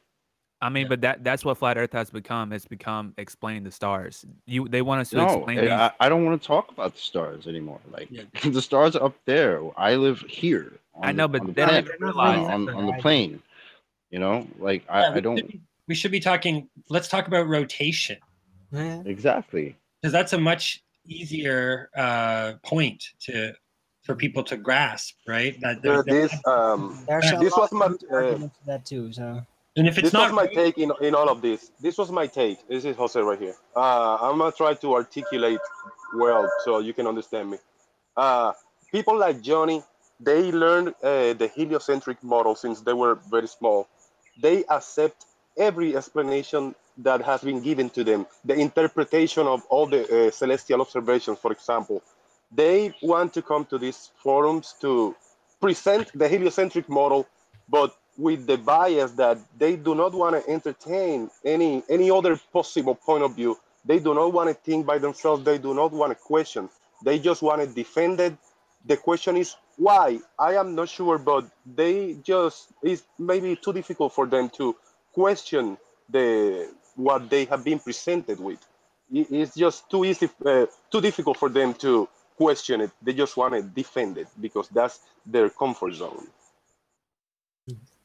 I mean, but that's what flat Earth has become. It's become explaining the stars. They want us to explain these. I don't want to talk about the stars anymore. Like the stars are up there. I live here. I know, but on the they don't even realize on the plane. You know, like I don't. We should be talking. Let's talk about rotation. Exactly. Because that's a much easier point for people to grasp, right? That this was my that too. So, and if it's this not was my take in all of this. This was my take. This is Jose right here. I'm gonna try to articulate well so you can understand me. People like Johnny, they learned the heliocentric model since they were very small. They accept every explanation that has been given to them, the interpretation of all the celestial observations, for example. They want to come to these forums to present the heliocentric model, but with the bias that they do not want to entertain any other possible point of view. They do not want to think by themselves. They do not want to question. They just want to defend it. The question is why? I am not sure, but it's maybe too difficult for them to question what they have been presented with. It's just too easy, too difficult for them to question it. They just want to defend it because that's their comfort zone.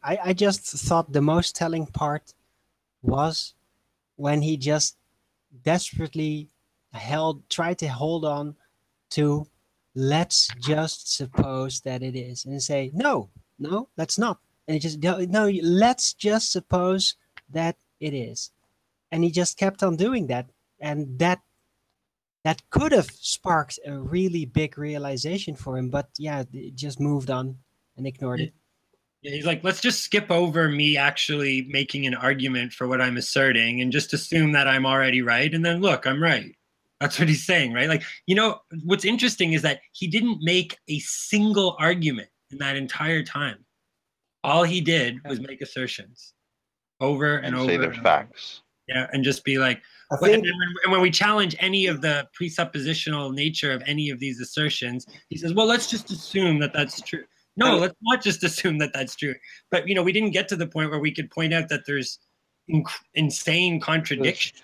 I just thought the most telling part was when he just desperately tried to hold on to, let's just suppose that it is, and say, no, let's not. And he just, no, let's just suppose that it is. And he just kept on doing that. And that that could have sparked a really big realization for him, but yeah, it just moved on and ignored it. Yeah, he's like, let's just skip over me actually making an argument for what I'm asserting and just assume that I'm already right. And then look, I'm right. That's what he's saying, right? Like, you know, what's interesting is that he didn't make a single argument in that entire time. All he did was make assertions over and over. Say they're facts. Yeah, and just be like, and when we challenge any of the presuppositional nature of any of these assertions, he says, well, let's just assume that that's true. No, let's not just assume that that's true. But, you know, we didn't get to the point where we could point out that there's insane contradiction.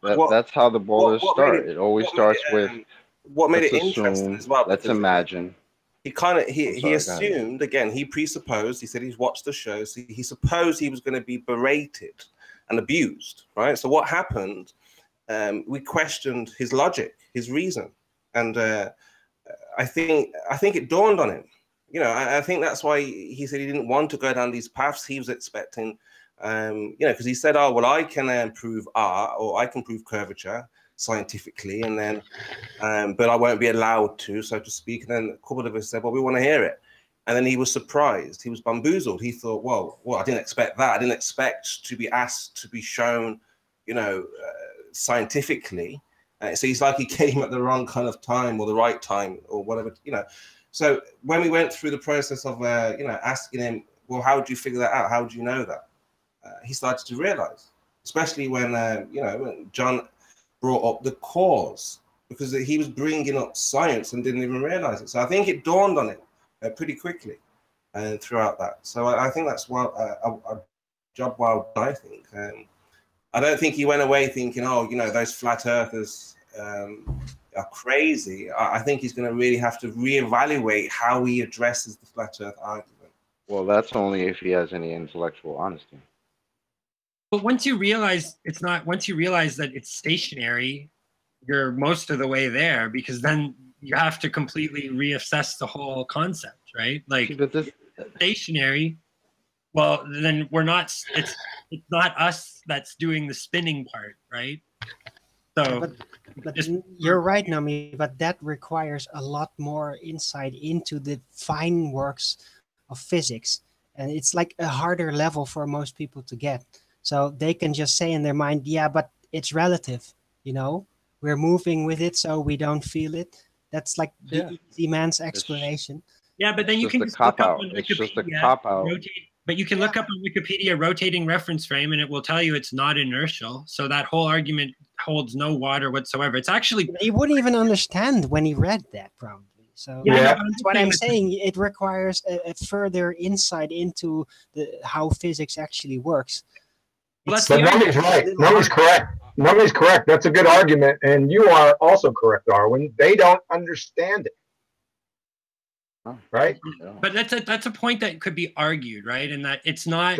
That's how the bowlers start. It always starts with what made it let's interesting assume, as well. Let's imagine. He assumed, again, he presupposed, he said he's watched the show, so he supposed he was going to be berated and abused, right? So what happened, we questioned his logic, his reason. And I think it dawned on him. You know, I think that's why he said he didn't want to go down these paths he was expecting, you know, because he said, oh, well, I can prove R, or I can prove curvature scientifically, and then, but I won't be allowed to, so to speak. And then a couple of us said, well, we want to hear it. And then he was surprised. He was bamboozled. He thought, well, I didn't expect that. I didn't expect to be asked to be shown, you know, scientifically. So he's like he came at the wrong kind of time or the right time or whatever, you know. So when we went through the process of, you know, asking him, well, how did you figure that out? How do you know that? He started to realize, especially when, you know, when John brought up the cause, because he was bringing up science and didn't even realize it. So I think it dawned on him pretty quickly throughout that. So I think that's a job well done, I think. I don't think he went away thinking, oh, you know, those flat earthers are crazy. I think he's going to really have to reevaluate how he addresses the flat earth argument. Well, that's only if he has any intellectual honesty. But once you realize that it's stationary, you're most of the way there, because then you have to completely reassess the whole concept, right? Like, stationary, well, then it's not us that's doing the spinning part, right? So, but you're right, Nami, but that requires a lot more insight into the fine works of physics. And it's like a harder level for most people to get. So they can just say in their mind, yeah, but it's relative, you know? We're moving with it, so we don't feel it. That's like the easy man's explanation. Yeah, but then you can just look up on Wikipedia. It's just a cop-out. But you can look up on Wikipedia rotating reference frame, and it will tell you it's not inertial. So that whole argument holds no water whatsoever. It's actually... He wouldn't even understand when he read that, probably. So that's what I'm saying. It requires a further insight into how physics actually works. But Nummy's right. Nummy's correct. Nummy's correct. That's a good argument. And you are also correct, Darwin. They don't understand it. Right? But that's a point that could be argued, right? And that it's not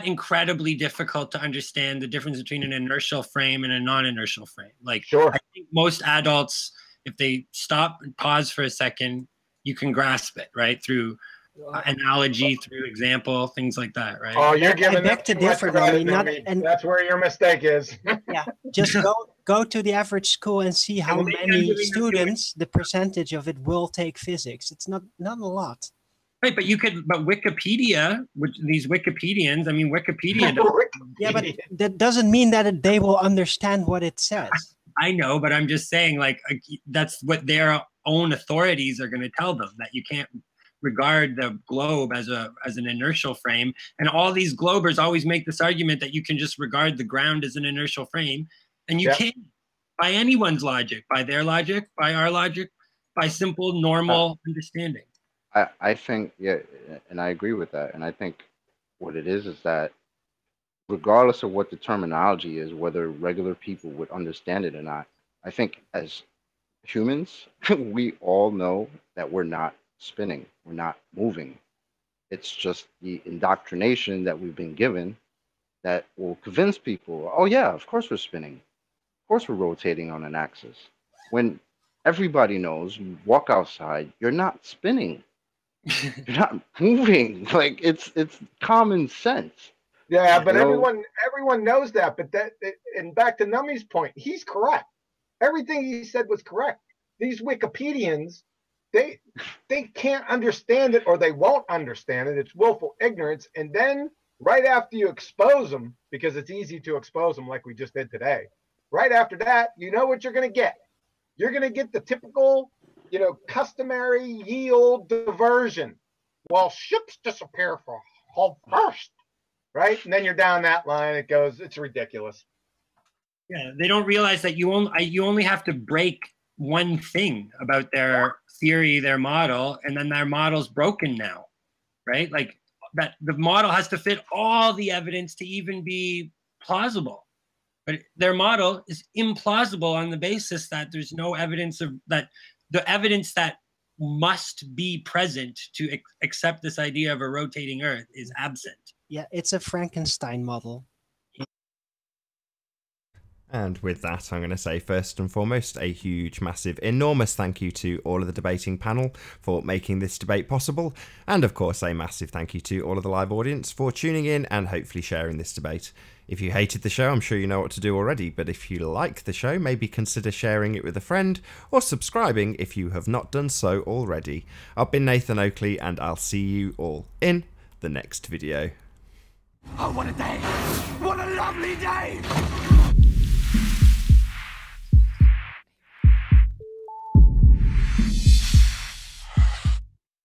incredibly difficult to understand the difference between an inertial frame and a non-inertial frame. Like, I think most adults, if they stop and pause for a second, you can grasp it, right? Through analogy, through example, things like that, right? Oh, you're giving back to different. I mean, that's where your mistake is. Yeah, just go to the average school and see how many students, the percentage of it will take physics. It's not a lot. Right, but Wikipedia, these Wikipedians, I mean, Wikipedia. Yeah, but that doesn't mean that they will understand what it says. I know, but I'm just saying, like, that's what their own authorities are going to tell them, that you can't regard the globe as an inertial frame. And all these globers always make this argument that you can just regard the ground as an inertial frame, and you can't, by anyone's logic, by their logic, by our logic, by simple normal understanding. I think, yeah, and I agree with that. And I think what it is that regardless of what the terminology is, whether regular people would understand it or not, I think as humans, we all know that we're not spinning, we're not moving. It's just the indoctrination that we've been given that will convince people, oh yeah, of course we're spinning. Of course we're rotating on an axis. When everybody knows, you walk outside, you're not spinning. You're not moving. Like it's common sense. Yeah, but everyone knows that. But and back to Nummy's point, he's correct. Everything he said was correct. These Wikipedians, they can't understand it, or they won't understand it. It's willful ignorance. And then right after you expose them, because it's easy to expose them like we just did today, right after that, you know what you're going to get. You're going to get the typical, customary yield diversion. Well, ships disappear for hull first, right? And then you're down that line. It goes, it's ridiculous. Yeah, they don't realize that you only have to break one thing about their theory, their model, and then their model's broken now, right? Like that the model has to fit all the evidence to even be plausible. But their model is implausible on the basis that there's no evidence of that. The evidence that must be present to accept this idea of a rotating Earth is absent. Yeah, it's a Frankenstein model. And with that, I'm going to say first and foremost a huge, massive, enormous thank you to all of the debating panel for making this debate possible. And of course, a massive thank you to all of the live audience for tuning in and hopefully sharing this debate. If you hated the show, I'm sure you know what to do already, but if you like the show, maybe consider sharing it with a friend or subscribing if you have not done so already. I've been Nathan Oakley, and I'll see you all in the next video. Oh, what a day! What a lovely day!